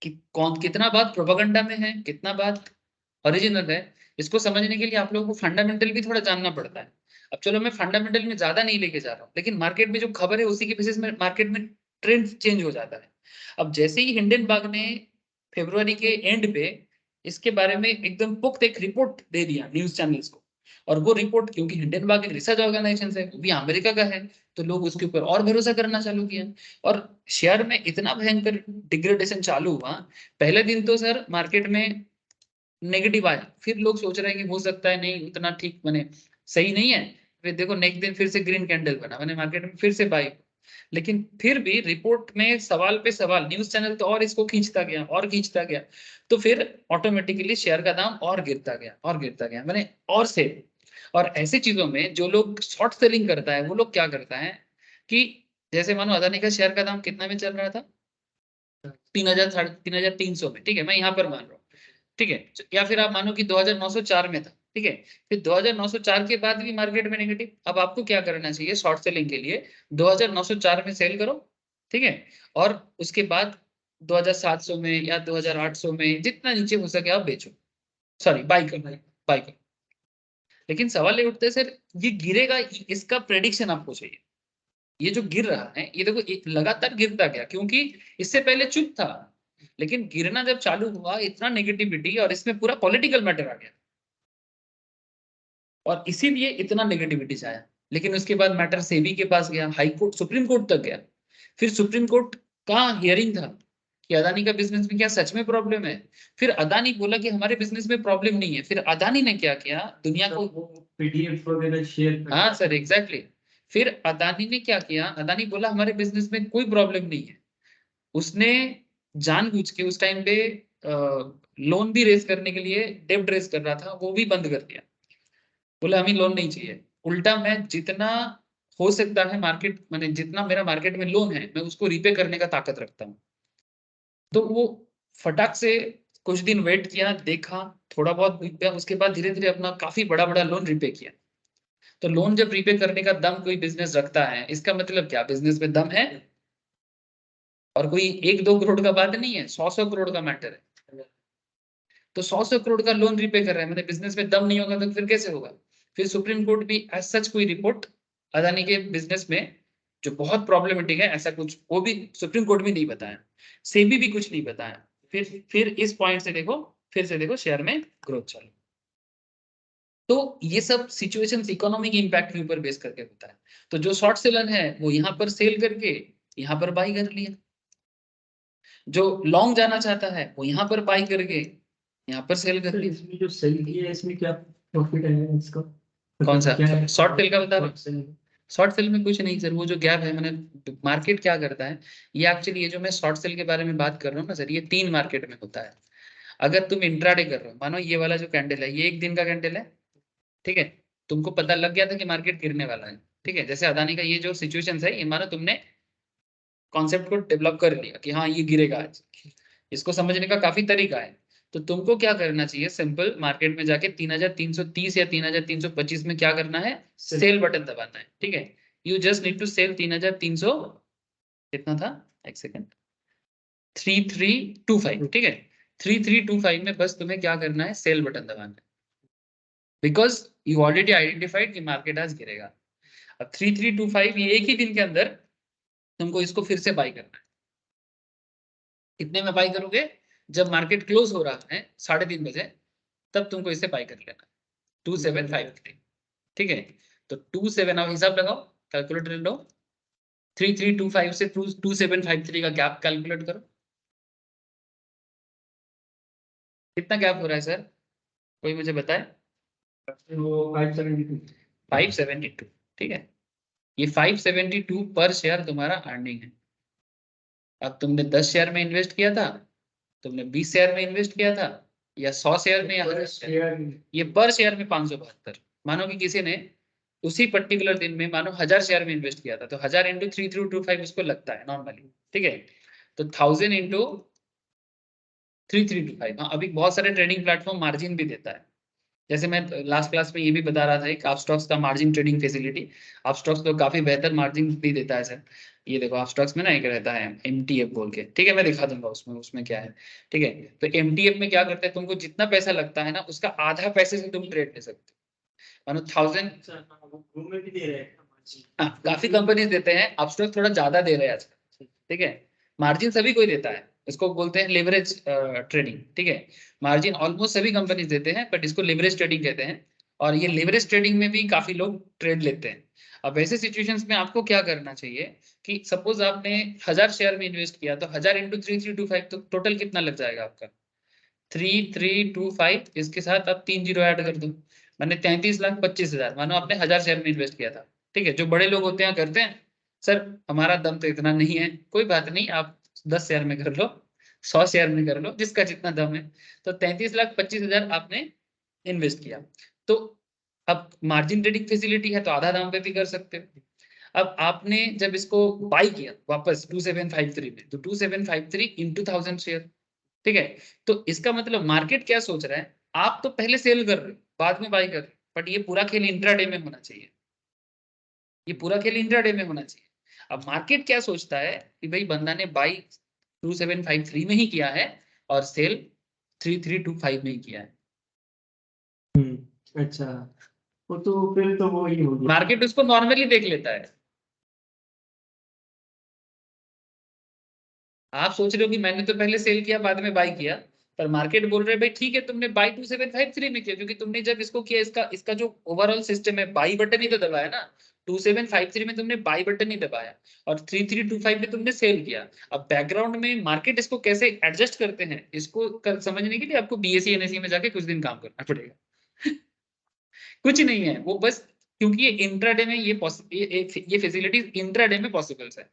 कि कौन कितना बात प्रोपागंडा में है, कितना बात ओरिजिनल है, इसको समझने के लिए आप लोगों को फंडामेंटल भी थोड़ा जानना पड़ता है। अब चलो मैं फंडामेंटल में ज्यादा नहीं लेके जा रहा हूँ, लेकिन मार्केट में जो खबर है उसी के बेसिस में मार्केट में ट्रेंड चेंज हो जाता है। अब जैसे ही हिंडनबर्ग ने फरवरी के एंड पे इसके बारे में एकदम पुख्त एक रिपोर्ट दे दिया न्यूज चैनल्स को, और वो रिपोर्ट क्योंकि हिंडनबर्ग एक रिसर्च ऑर्गेनाइजेशन है, वो भी अमेरिका का है, तो लोग उसके ऊपर और भरोसा करना चालू किया और शेयर में इतना भयंकर डिग्रेडेशन चालू हुआ। पहले दिन तो सर मार्केट में नेगेटिव आया, फिर लोग सोच रहे हैं कि हो सकता है नहीं उतना ठीक बने, सही नहीं है, फिर देखो नेक्स्ट दिन फिर से ग्रीन कैंडल बना, मैंने मार्केट में फिर से बाई। लेकिन फिर भी रिपोर्ट में सवाल पे सवाल, न्यूज चैनल तो और इसको खींचता गया और खींचता गया, तो फिर ऑटोमेटिकली शेयर का दाम और गिरता गया और गिरता गया, मैंने और सेल। और ऐसी चीजों में जो लोग शॉर्ट सेलिंग करता है वो लोग क्या करता है कि जैसे मानो अदानी का शेयर का दाम कितना में चल रहा था, 3,000 साढ़े 3,300 में, ठीक है, मैं यहाँ पर मान रहा हूँ, ठीक है, या फिर आप मानो कि 2,904 में था, ठीक है, फिर 2,904 के बाद भी मार्केट में नेगेटिव, अब आपको क्या करना चाहिए शॉर्ट सेलिंग के लिए, 2,904 में सेल करो, ठीक है, और उसके बाद 2,700 में या 2,800 में जितना नीचे हो सके आप बेचो, सॉरी बाई करो, बाई करो। लेकिन सवाल ये उठता है सर ये गिरेगा, इसका प्रेडिक्शन आपको चाहिए। ये जो गिर रहा है ये देखो एक लगातार गिरता गया क्योंकि इससे पहले चुप था, लेकिन गिरना जब चालू हुआ इतना नेगेटिविटी और इसमें पूरा पॉलिटिकल मैटर आ गया और इसीलिए इतना नेगेटिविटी आया। लेकिन उसके बाद मैटर सेबी के पास गया, हाई कोर्ट सुप्रीम कोर्ट तक गया, फिर सुप्रीम कोर्ट का हियरिंग था कि अदानी का बिजनेस में क्या सच में प्रॉब्लम है, फिर अदानी बोला कि हमारे बिजनेस में प्रॉब्लम नहीं है, फिर अदानी ने क्या किया दुनिया को, पीडीएफ वगैरह शेयर हाँ सर एग्जैक्टली, फिर अदानी ने क्या किया, अदानी बोला हमारे बिजनेस में कोई प्रॉब्लम नहीं है, उसने जानबूझ के उस टाइम पे लोन भी रेज करने के लिए डेब्ट रेज कर रहा था वो भी बंद कर दिया, बोले हमें लोन नहीं चाहिए, उल्टा मैं जितना हो सकता है मार्केट मैंने जितना मेरा मार्केट में लोन है मैं उसको रीपे करने का ताकत रखता हूँ। तो वो फटाक से कुछ दिन वेट किया, देखा थोड़ा बहुत बिक गया, उसके बाद धीरे धीरे अपना काफी बड़ा बड़ा लोन रीपे किया। तो लोन जब रीपे करने का दम कोई बिजनेस रखता है इसका मतलब क्या बिजनेस में दम है, और कोई 1-2 करोड़ का बात नहीं है, 100 करोड़ का मैटर है। तो 100 करोड़ का लोन रीपे कर रहा है, मतलब बिजनेस में दम नहीं होगा तो फिर कैसे होगा। फिर सुप्रीम कोर्ट भी एज सच कोई रिपोर्ट अदानी के बिजनेस में जो बहुत प्रॉब्लमेटिक है ऐसा कुछ वो भी सुप्रीम कोर्ट भी नहीं बताया, सेबी भी कुछ नहीं बताया। फिर इस पॉइंट से देखो, फिर से देखो शेयर में ग्रोथ चालू। तो ये सब सिचुएशंस इकोनॉमिक इंपैक्ट के ऊपर बेस करके होता है। तो जो शॉर्ट सेलर है वो यहाँ पर सेल करके यहाँ पर बाई कर लिया, जो लॉन्ग जाना चाहता है वो यहाँ पर बाई करके यहाँ पर सेल कर सर लिया। इसमें जो सेल किया है इसमें क्या प्रॉफिट है इसका? कौन सा क्या है? शॉर्ट सेल का बता रहे हो? Short sell। शॉर्ट सेल में कुछ नहीं सर, वो जो गैप है मैंने मार्केट क्या करता है, ये एक्चुअली ये जो मैं शॉर्ट सेल के बारे में बात कर रहा हूँ ना सर, ये 3 मार्केट में होता है। अगर तुम इंट्राडे कर रहे हो, मानो ये वाला जो कैंडल है ये 1 दिन का कैंडल है, ठीक है, तुमको पता लग गया था कि मार्केट गिरने वाला है, ठीक है, जैसे अदानी का ये जो सिचुएशन है ये मानो तुमने कॉन्सेप्ट को डेवलप कर लिया कि हाँ ये गिरेगा आज, इसको समझने का काफी तरीका है। तो तुमको क्या करना चाहिए, सिंपल मार्केट में जाके 3,330 या 3,325 में क्या करना है, सेल बटन दबाना है, ठीक है, you just need to sell 3,300 कितना था, एक सेकेंड, 3,325, ठीक है, 3,325 में बस तुम्हें क्या करना है, सेल बटन दबाना है, बिकॉज यू ऑलरेडी आइडेंटिफाइड कि मार्केट आज गिरेगा। अब 3,325 ये एक ही दिन के अंदर तुमको इसको फिर से बाई करना है। कितने में बाई करोगे, जब मार्केट क्लोज हो रहा है 3:30 बजे, तब तुमको इसे बाई कर लेना है 2,753, ठीक है। तो 27 आप हिसाब लगाओ, कैलकुलेटर लो, 3,325 से 2,753 का गैप कैलकुलेट करो, कितना गैप हो रहा है सर, कोई मुझे बताए। वो 572। 572, ठीक है, ये 572 पर शेयर तुम्हारा अर्निंग है। अब तुमने 10 शेयर में इन्वेस्ट किया था, तुमने 20 शेयर में इन्वेस्ट किया था, या 100 शेयर में या 1000 शेयर, ये पर शेयर में 572। मानो कि किसी ने उसी पर्टिकुलर दिन में मानो 1000 शेयर में इन्वेस्ट किया था, तो 1000 इंटू 3,325 उसको लगता है नॉर्मली, ठीक है, तो 1000 इंटू 3,325। हाँ अभी बहुत सारे ट्रेडिंग प्लेटफॉर्म मार्जिन भी देता है, जैसे मैं लास्ट क्लास में ये भी बता रहा था एक अपस्टॉक्स का मार्जिन ट्रेडिंग फैसिलिटी, अपस्टॉक्स तो काफी बेहतर मार्जिन भी देता है सर। ये देखो अपस्टॉक्स में ना एक रहता है एमटीएफ बोल के, ठीक है, मैं दिखा दूंगा उसमें उसमें क्या है, ठीक है। तो एमटीएफ में क्या करते हैं, तुमको जितना पैसा लगता है ना उसका आधा पैसे से तुम ट्रेड ले सकते हो, मानो 1000। में भी दे रहे हैं हाँ काफी कंपनीज देते हैं, अपस्टॉक्स थोड़ा ज्यादा दे रहे हैं आजकल, ठीक है, मार्जिन सभी कोई देता है, इसको बोलते हैं लेवरेज ट्रेडिंग, ठीक है, मार्जिन ऑलमोस्ट सभी कंपनीज देते हैं बट इसको लेवरेज ट्रेडिंग कहते हैं। और ये लेवरेज ट्रेडिंग में भी काफी लोग ट्रेड लेते हैं। अब ऐसे सिचुएशंस में आपको क्या करना चाहिए कि सपोज आपने 1000 शेयर में इन्वेस्ट किया, तो 1000 इंटू 3325, तो टोटल कितना लग जाएगा आपका 3325, इसके साथ आप 3 जीरो ऐड कर दो, मैंने 33,25,000, मानो आपने 1000 शेयर में इन्वेस्ट किया था। ठीक है, जो बड़े लोग होते हैं करते हैं सर हमारा दम तो इतना नहीं है, कोई बात नहीं, आप 10 शेयर में कर लो, 100 शेयर में कर लो, जिसका जितना दम है। तो 33,25,000 आपने इन्वेस्ट किया, तो अब मार्जिन ट्रेडिंग फैसिलिटी है तो आधा दाम पे भी कर सकते हो। अब आपने जब इसको बाई किया वापस 2753 में, तो 2753 इंटू 1000 शेयर, ठीक है। तो इसका मतलब मार्केट क्या सोच रहा है, आप तो पहले सेल कर रहे हो बाद में बाई कर रहे हो, बट ये पूरा खेल इंट्राडे में होना चाहिए, ये पूरा खेल इंट्राडे में होना चाहिए। अब मार्केट क्या सोचता है कि भाई बंदा ने बाई 2753 में ही किया है और सेल 3325 में ही किया है, अच्छा, वो तो फिर तो वो ही हो गया। मार्केट उसको नॉर्मली देख लेता है। आप सोच रहे हो कि मैंने तो पहले सेल किया बाद में बाई किया, पर मार्केट बोल रहे है भाई ठीक है तुमने बाई 2753 में किया, क्योंकि तुमने जब इसको किया इसका इसका जो ओवरऑल सिस्टम है बाई बटन ही तो दबाया ना, 2753 में तुमने बाई बटन ही दबाया और 3325 में तुमने सेल किया। अब बैकग्राउंड में मार्केट इसको कैसे एडजस्ट करते हैं, इसको समझने के लिए आपको बीएससी एनएससी में जाके कुछ दिन काम करना पड़ेगा। कुछ नहीं है वो, बस क्योंकि ये इंट्राडे में ये फैसिलिटीज इंट्राडे में पॉसिबल है।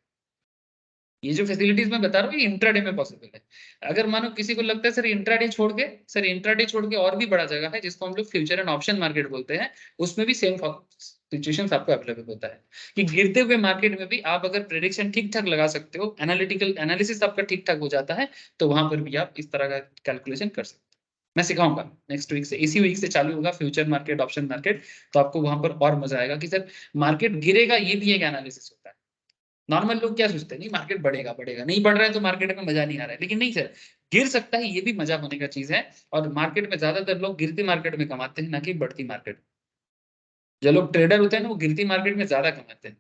ये जो फैसिलिटीज मैं बता रहा हूँ ये इंट्राडे में पॉसिबल है। अगर मानो किसी को लगता है सर इंट्राडे छोड़ के, सर इंट्राडे छोड़ के और भी बड़ा जगह है जिसको हम लोग फ्यूचर एंड ऑप्शन मार्केट बोलते हैं, उसमें भी सेम सिचुएशंस आपको अवेलेबल होता है कि गिरते हुए मार्केट में भी आप अगर प्रेडिक्शन ठीक ठाक लगा सकते हो, एनालिटिकल एनालिसिस आपका ठीक ठाक हो जाता है, तो वहां पर भी आप इस तरह का कैलकुलेशन कर सकते हो। मैं सिखाऊंगा नेक्स्ट वीक से, इसी वीक से चालू होगा फ्यूचर मार्केट ऑप्शन मार्केट, तो आपको वहां पर और मजा आएगा कि सर मार्केट गिरेगा ये भी एक एनालिसिस होता है। नॉर्मल लोग क्या सोचते हैं, नहीं मार्केट बढ़ेगा बढ़ेगा, नहीं बढ़ रहा है तो मार्केट में मजा नहीं आ रहा है, लेकिन नहीं सर, गिर सकता है, ये भी मजा होने का चीज है। और मार्केट में ज्यादातर लोग गिरती मार्केट में कमाते हैं ना कि बढ़ती मार्केट। जो लोग ट्रेडर होते हैं ना वो गिरती मार्केट में ज्यादा कमाते हैं।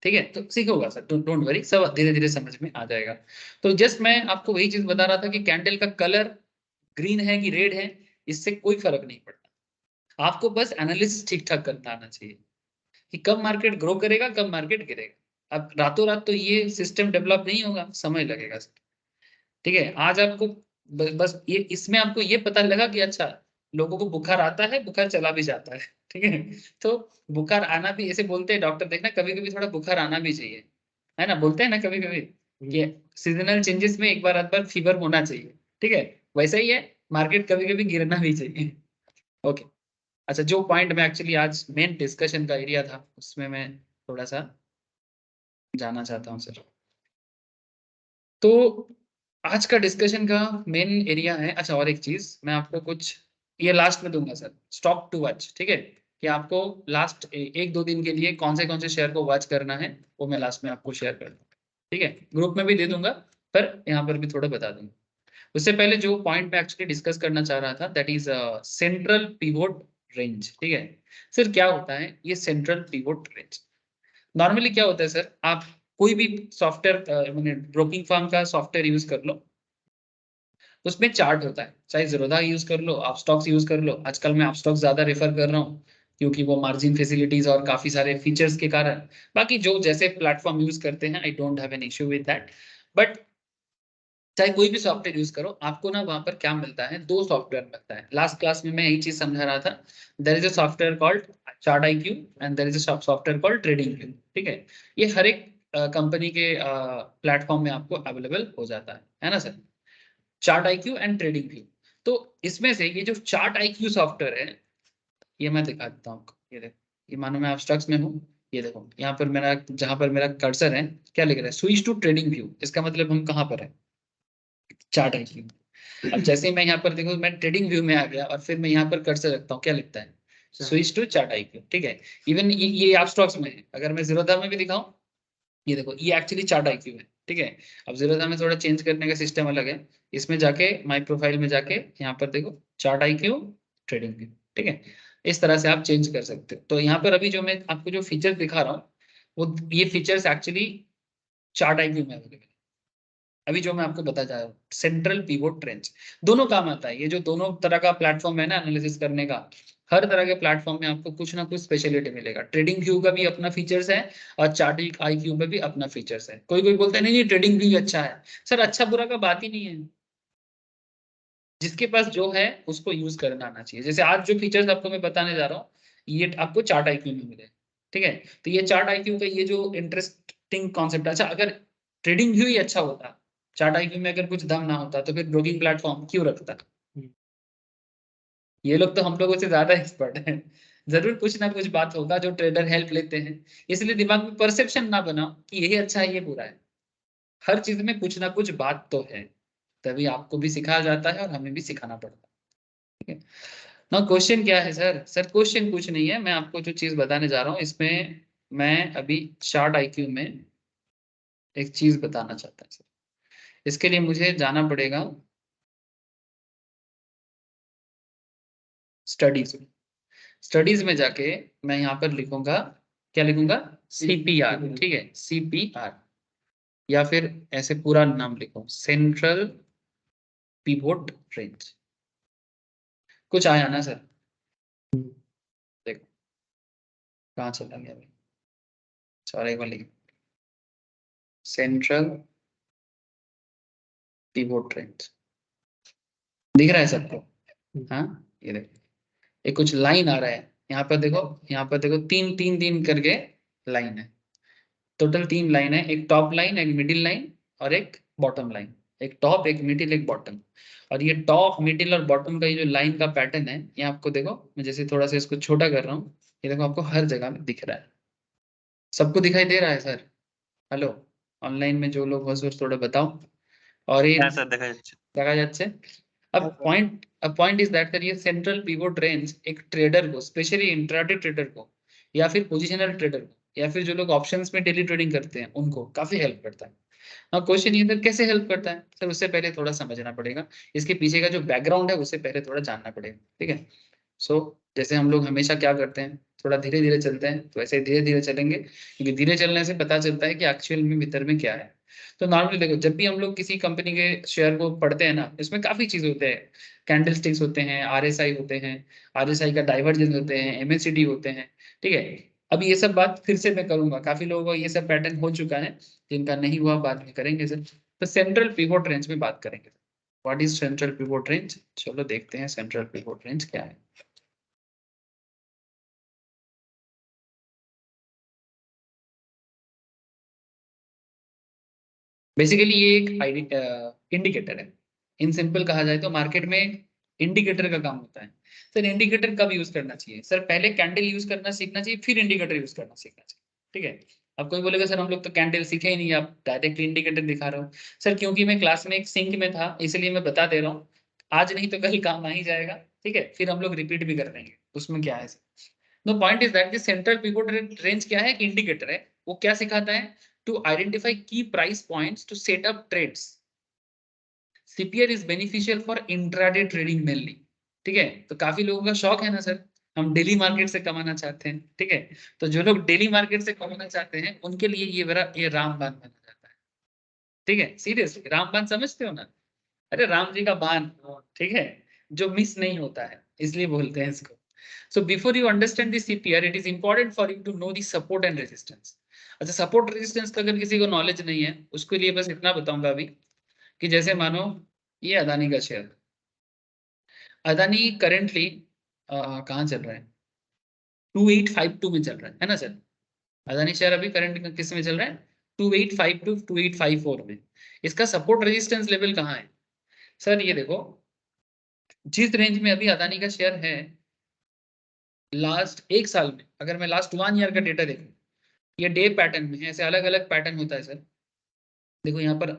ठीक है, तो सीखोगा सर, डोंट वरी, सब धीरे धीरे समझ में आ जाएगा। तो जस्ट मैं आपको वही चीज बता रहा था कि कैंडल का कलर ग्रीन है कि रेड है, इससे कोई फर्क नहीं पड़ता, आपको बस एनालिसिस ठीक ठाक करना आना चाहिए कि कब मार्केट ग्रो करेगा कब मार्केट गिरेगा। अब रातों रात तो ये सिस्टम डेवलप नहीं होगा, समय लगेगा। ठीक है, आज आपको बस ये इसमें आपको ये पता लगा कि अच्छा लोगों को बुखार आता है, बुखार चला भी जाता है। ठीक है, तो बुखार आना भी, ऐसे बोलते हैं डॉक्टर, देखना कभी कभी थोड़ा बुखार आना भी चाहिए, है ना, बोलते हैं ना कभी कभी ये सीजनल चेंजेस में एक बार आध बार फीवर होना चाहिए। ठीक है, वैसा ही है, मार्केट कभी कभी गिरना भी चाहिए। ओके, अच्छा जो पॉइंट में एक्चुअली आज मेन डिस्कशन का एरिया था उसमें मैं थोड़ा सा जाना चाहता हूँ सर। तो आज का डिस्कशन का मेन एरिया है, अच्छा और एक चीज मैं आपको कुछ ये लास्ट में दूंगा सर, स्टॉक टू वॉच। ठीक है, कि आपको लास्ट एक दो दिन के लिए कौन से शेयर को वॉच करना है वो मैं लास्ट में आपको शेयर कर दूंगा। ठीक है, ग्रुप में भी दे दूंगा, पर यहाँ पर भी थोड़ा बता दूंगा। उससे पहले जो पॉइंट मैं एक्चुअली डिस्कस करना चाह रहा था that is central pivot range. ठीक है सर, क्या होता है ये सेंट्रल पिवोट रेंज? नॉर्मली क्या होता है सर, आप कोई भी सॉफ्टवेयर मैंने ब्रोकिंग फर्म का सॉफ्टवेयर यूज कर लो, उसमें चार्ट होता है, चाहे ज़ीरोधा यूज कर लो, आप स्टॉक्स यूज कर लो, आजकल मैं आप स्टॉक्स ज्यादा रेफर कर रहा हूँ क्योंकि वो मार्जिन फैसिलिटीज और काफी सारे फीचर्स के कारण। बाकी जो जैसे प्लेटफॉर्म यूज करते हैं I don't have an issue with that, but चाहे कोई भी सॉफ्टवेयर यूज करो, आपको ना वहां पर क्या मिलता है, दो सॉफ्टवेयर मिलता है। लास्ट क्लास में मैं यही चीज समझा रहा था, there is a software called chart IQ and there is a software called TradingView. ठीक है, ये हर एक कंपनी के प्लेटफॉर्म में आपको अवेलेबल हो जाता है ना sir, chart IQ and trading view. तो इसमें से ये जो चार्ट IQ सॉफ्टवेयर है, ये मैं दिखा देता हूँ आपको, ये देखो, ये मानो मैं स्टॉक्स में हूँ, ये देखो यहाँ पर मेरा, जहां पर मेरा कर्सर है क्या लिख रहा है, स्विच टू ट्रेडिंग व्यू, इसका मतलब हम कहाँ पर है, चार्ट IQ। अब जैसे ही मैं यहाँ पर देखो मैं ट्रेडिंग व्यू में आ गया और फिर मैं यहाँ पर कर्सर रखता हूँ, क्या लिखता है, स्विच टू चार्ट IQ। ठीक है, इवन ये आप स्टॉक्स में है, अगर मैं ज़ीरोधा में भी दिखाऊं, ये देखो ये एक्चुअली चार्ट IQ है। ठीक है, अब ज़ीरोधा में थोड़ा चेंज करने का सिस्टम अलग है, इसमें जाके माई प्रोफाइल में जाके यहाँ पर देखो चार्ट IQ ट्रेडिंग व्यू। ठीक है, इस तरह से आप चेंज कर सकते हो। तो यहाँ पर अभी जो मैं आपको जो फीचर दिखा रहा हूँ वो ये फीचर्स एक्चुअली चार्ट IQ में अवेलेबल है। अभी जो मैं आपको बता जा रहा हूँ, सेंट्रल पिवोट रेंज दोनों काम आता है। ये जो दोनों तरह का प्लेटफॉर्म है ना एनालिसिस करने का, हर तरह के प्लेटफॉर्म में आपको कुछ ना कुछ स्पेशलिटी मिलेगा। ट्रेडिंग व्यू का भी अपना फीचर्स है और चार्टिक आईक्यू में भी अपना फीचर्स है। कोई कोई बोलता है नहीं ट्रेडिंग व्यू अच्छा है। सर अच्छा बुरा का बात ही नहीं है, जिसके पास जो है उसको यूज करना आना चाहिए। जैसे आज जो फीचर्स आपको मैं बताने जा रहा हूँ, ये आपको चार्ट आईक्यू में मिले, ठीक है। तो ये चार्ट आईक्यू का ये जो इंटरेस्टिंग कॉन्सेप्ट, अच्छा अगर ट्रेडिंग व्यू ही अच्छा होता, चार्ट आईक्यू में अगर कुछ दम ना होता, तो फिर ब्रोकिंग प्लेटफॉर्म क्यों रखता। ये लोग तो हम लोगों से ज्यादा एक्सपर्ट हैं। जरूर कुछ ना कुछ बात होगा जो ट्रेडर हेल्प लेते हैं। इसलिए दिमाग में परसेप्शन ना बनाओ कि यही अच्छा है ये बुरा है। हर चीज में कुछ ना कुछ बात तो है, तभी आपको भी सिखाया जाता है और हमें भी सिखाना पड़ता है, ठीक है ना। क्वेश्चन क्या है सर? सर क्वेश्चन कुछ नहीं है, मैं आपको जो चीज बताने जा रहा हूँ इसमें मैं अभी चार्ट आईक्यू में एक चीज बताना चाहता हूँ सर। इसके लिए मुझे जाना पड़ेगा स्टडीज में। स्टडीज में जाके मैं यहाँ पर लिखूंगा, क्या लिखूंगा? सीपीआर, ठीक है, सीपीआर, या फिर ऐसे पूरा नाम लिखो, सेंट्रल पिवोट रेंज। कुछ आया ना सर? देखो कहाँ चला गया भाई, सॉरी एक बार लिख, सेंट्रल पिवोट रेंज दिख रहा है सबको? हाँ, ये देखो एक कुछ लाइन आ रहा है यहाँ पर, देखो यहाँ पर देखो, तीन तीन तीन करके लाइन है। टोटल 3 लाइन है, एक टॉप लाइन, एक मिडिल लाइन और एक बॉटम लाइन। एक टॉप, एक मिडिल, एक बॉटम। और ये टॉप मिडिल और बॉटम का ये जो लाइन का पैटर्न है, ये आपको देखो, मैं जैसे थोड़ा सा इसको छोटा कर रहा हूँ, ये देखो आपको हर जगह में दिख रहा है। सबको दिखाई दे रहा है सर? हेलो, ऑनलाइन में जो लोग बस थोड़ा बताओ। और ये দেখা যাচ্ছে। अब पॉइंट इज दैट सर, ये सेंट्रल पिवोट रेंज एक ट्रेडर को, स्पेशली इंट्राडे ट्रेडर को, या फिर पोजिशनल ट्रेडर को, या फिर जो लोग ऑप्शंस में डेली ट्रेडिंग करते हैं उनको काफी हेल्प करता है। हाँ, क्वेश्चन ये सर कैसे हेल्प करता है? सर उससे पहले थोड़ा समझना पड़ेगा, इसके पीछे का जो बैकग्राउंड है उससे पहले थोड़ा जानना पड़ेगा, ठीक है। सो जैसे हम लोग हमेशा क्या करते हैं, थोड़ा धीरे धीरे चलते हैं, तो ऐसे धीरे धीरे चलेंगे, क्योंकि धीरे चलने से पता चलता है कि एक्चुअल में भीतर में क्या है। तो नॉर्मली देखो, जब भी हम लोग किसी कंपनी के शेयर को पढ़ते हैं ना, इसमें काफी चीज होते हैं। कैंडल स्टिक्स होते हैं, आरएसआई होते हैं, आरएसआई का डाइवर्जेंस होते हैं, एमएसीडी होते हैं, ठीक है। अभी ये सब बात फिर से मैं करूंगा, काफी लोगों को ये सब पैटर्न हो चुका है, जिनका नहीं हुआ बाद में करेंगे सर। तो सेंट्रल पिवोट रेंज में बात करेंगे। What is central pivot range? चलो देखते हैं सेंट्रल पिवोट रेंज क्या है। बेसिकली ये एक इंडिकेटर है। इन सिंपल कहा जाए तो मार्केट में इंडिकेटर का काम होता है। सर इंडिकेटर कब यूज करना चाहिए? सर पहले कैंडल यूज करना सीखना चाहिए, फिर इंडिकेटर यूज करना सीखना चाहिए, ठीक है। अब कोई बोलेगा सर हम लोग तो कैंडल सीखे ही नहीं, आप डायरेक्ट इंडिकेटर दिखा रहे हो। सर क्योंकि मैं क्लास में एक सिंक में था, इसलिए मैं बता दे रहा हूँ। आज नहीं तो कल काम आ ही जाएगा, ठीक है, फिर हम लोग रिपीट भी कर देंगे, उसमें क्या है। The point is that central pivot range क्या है? इंडिकेटर है। वो क्या सिखाता है? To identify key price points to set up trades. CPR is beneficial for intraday trading mainly, ठीक है। तो काफी लोगों का शौक है ना सर, हम डेली मार्केट से कमाना चाहते हैं, ठीक है। तो जो लोग डेली मार्केट से कमाना चाहते हैं उनके लिए ये मेरा ये रामबाण माना जाता है, ठीक है। सीरियसली रामबाण समझते हो ना? अरे राम जी का बाण, ठीक है, जो मिस नहीं होता है, इसलिए बोलते हैं इसको। So before you understand this CPR, it is important for you to know the support and resistance. अच्छा, सपोर्ट रेजिस्टेंस का अगर किसी को नॉलेज नहीं है, उसके लिए बस इतना बताऊंगा अभी, कि जैसे मानो ये अदानी का शेयर, अदानी करेंटली कहाँ चल रहा है? 2852 में चल रहा है ना सर? अदानी शेयर अभी करंट किस में चल रहा है? 2852 2854 में। इसका सपोर्ट रेजिस्टेंस लेवल कहाँ है? सर ये देखो, जिस रेंज में अभी अदानी का शेयर है, लास्ट एक साल में, अगर मैं लास्ट 1 ईयर का डेटा देखूं, ये डे पैटर्न में है, ऐसे अलग अलग पैटर्न होता है सर। देखो यहाँ पर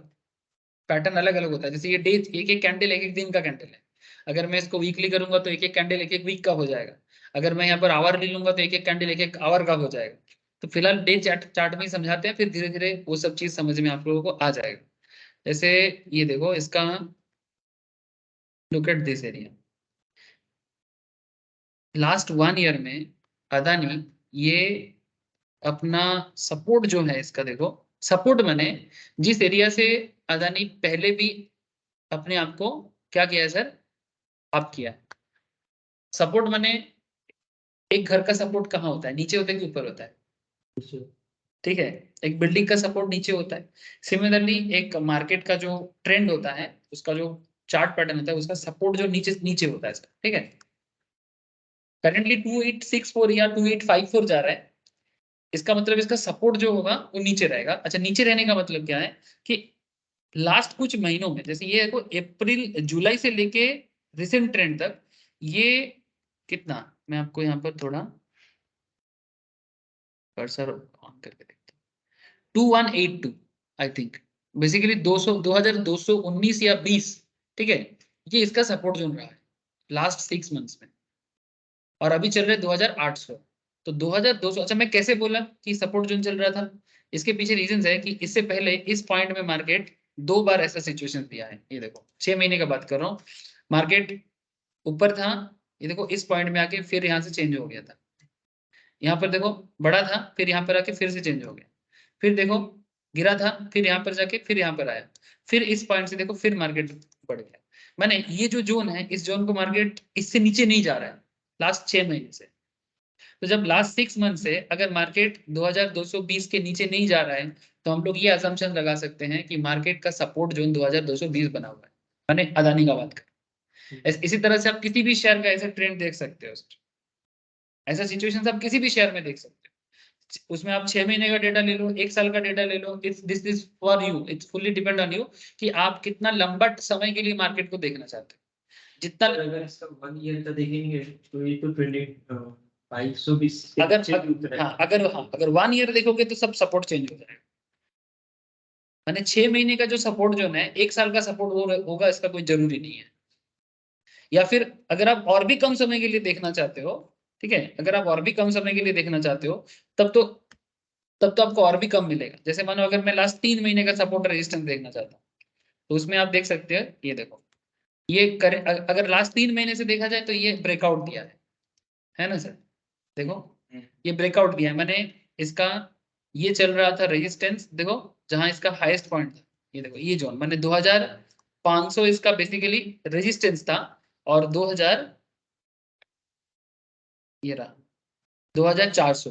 पैटर्न अलग अलग होता है, जैसे ये डे, एक एक कैंडल एक एक दिन का कैंडल है। अगर मैं इसको वीकली करूंगा तो एक एक कैंडल एक एक वीक का हो जाएगा। अगर मैं यहाँ पर आवर ले लूंगा तो एक एक कैंडल एक एक आवर का हो जाएगा। तो फिलहाल डे चार्ट चार्ट में ही समझाते हैं, फिर धीरे धीरे वो सब चीज समझ में आप लोगों को आ जाएगा। जैसे ये देखो इसका, look at this area, last 1 year में अदानी ये अपना सपोर्ट जो है इसका देखो, सपोर्ट माने जिस एरिया से अदानी पहले भी अपने आप को क्या किया है सर, अप किया है। सपोर्ट माने एक घर का सपोर्ट कहाँ होता है, नीचे होता है कि ऊपर होता है? ठीक है, एक बिल्डिंग का सपोर्ट नीचे होता है। सिमिलरली एक मार्केट का जो ट्रेंड होता है, उसका जो चार्ट पैटर्न होता है, उसका सपोर्ट जो नीचे नीचे होता है सर, ठीक है। करेंटली 2864 या 2854 जा रहा है, इसका मतलब इसका सपोर्ट जो होगा वो नीचे रहेगा। अच्छा, नीचे रहने का मतलब क्या है कि लास्ट कुछ महीनों में, जैसे ये देखो अप्रैल जुलाई से लेके रिसेंट ट्रेंड तक, ये कितना, मैं आपको यहाँ पर थोड़ा कर्सर ऑन करके देखता हूँ, 2182 आई थिंक, बेसिकली 200 2219 या 20, ठीक है, ये इसका सपोर्ट जोन रहा है लास्ट 6 मंथ्स में, और अभी चल रहे 2800। तो 2200, अच्छा मैं कैसे बोला कि सपोर्ट जोन चल रहा था, इसके पीछे रीजन है कि इससे पहले इस पॉइंट में मार्केट 2 बार ऐसा सिचुएशन दिया है। ये देखो 6 महीने का बात कर रहा हूँ, मार्केट ऊपर था, ये देखो इस पॉइंट में आके फिर यहाँ से चेंज हो गया था, यहाँ पर देखो बड़ा था, फिर यहाँ पर आके फिर से चेंज हो गया, फिर देखो गिरा था, फिर यहाँ पर जाके फिर यहाँ पर आया, फिर इस पॉइंट से देखो फिर मार्केट बढ़ गया। माने ये जो जोन है, इस जोन को मार्केट इससे नीचे नहीं जा रहा है लास्ट 6 महीने से। तो जब लास्ट 6 मंथ से अगर मार्केट 2220 के नीचे नहीं जा रहा है, तो हम लोग ये असम्पशन लगा सकते हैं कि मार्केट का सपोर्ट जोन 2220 बना हुआ है, माने अदानी का बात कर। इसी तरह से आप किसी भी शेयर का ऐसा ट्रेंड देख सकते हो, ऐसा सिचुएशन आप किसी भी शेयर में देख सकते हो। उसमें आप 6 महीने का डेटा ले लो, 1 साल का डेटा ले लो, this is for you, it's fully depend on you कि आप कितना लंबा समय के लिए मार्केट को देखना चाहते हो। जितना अगर इसका 1 ईयर का देखेंगे तो ये तो 2220 अगर 1 ईयर देखोगे तो सब सपोर्ट चेंज हो जाएगा। माने 6 महीने का जो सपोर्ट जोन है, 1 साल का सपोर्ट होगा, इसका कोई जरूरी नहीं है। या फिर अगर आप और भी कम समय के लिए देखना चाहते हो, ठीक है, अगर आप और भी कम समय के लिए देखना चाहते हो, तब तो आपको और भी कम मिलेगा। जैसे मानो अगर मैं लास्ट 3 महीने का सपोर्ट रेजिस्टेंस देखना चाहता हूँ, तो उसमें आप देख सकते हैं, ये देखो ये अगर लास्ट 3 महीने से देखा जाए तो ये ब्रेकआउट दिया है ना सर, देखो ये ब्रेकआउट दिया है। मैंने इसका ये चल रहा था रेजिस्टेंस, देखो जहां इसका हाईएस्ट पॉइंट था, ये देखो ये जोन, मैंने 2500 इसका बेसिकली रेजिस्टेंस था, और 2000 ये रहा 2400।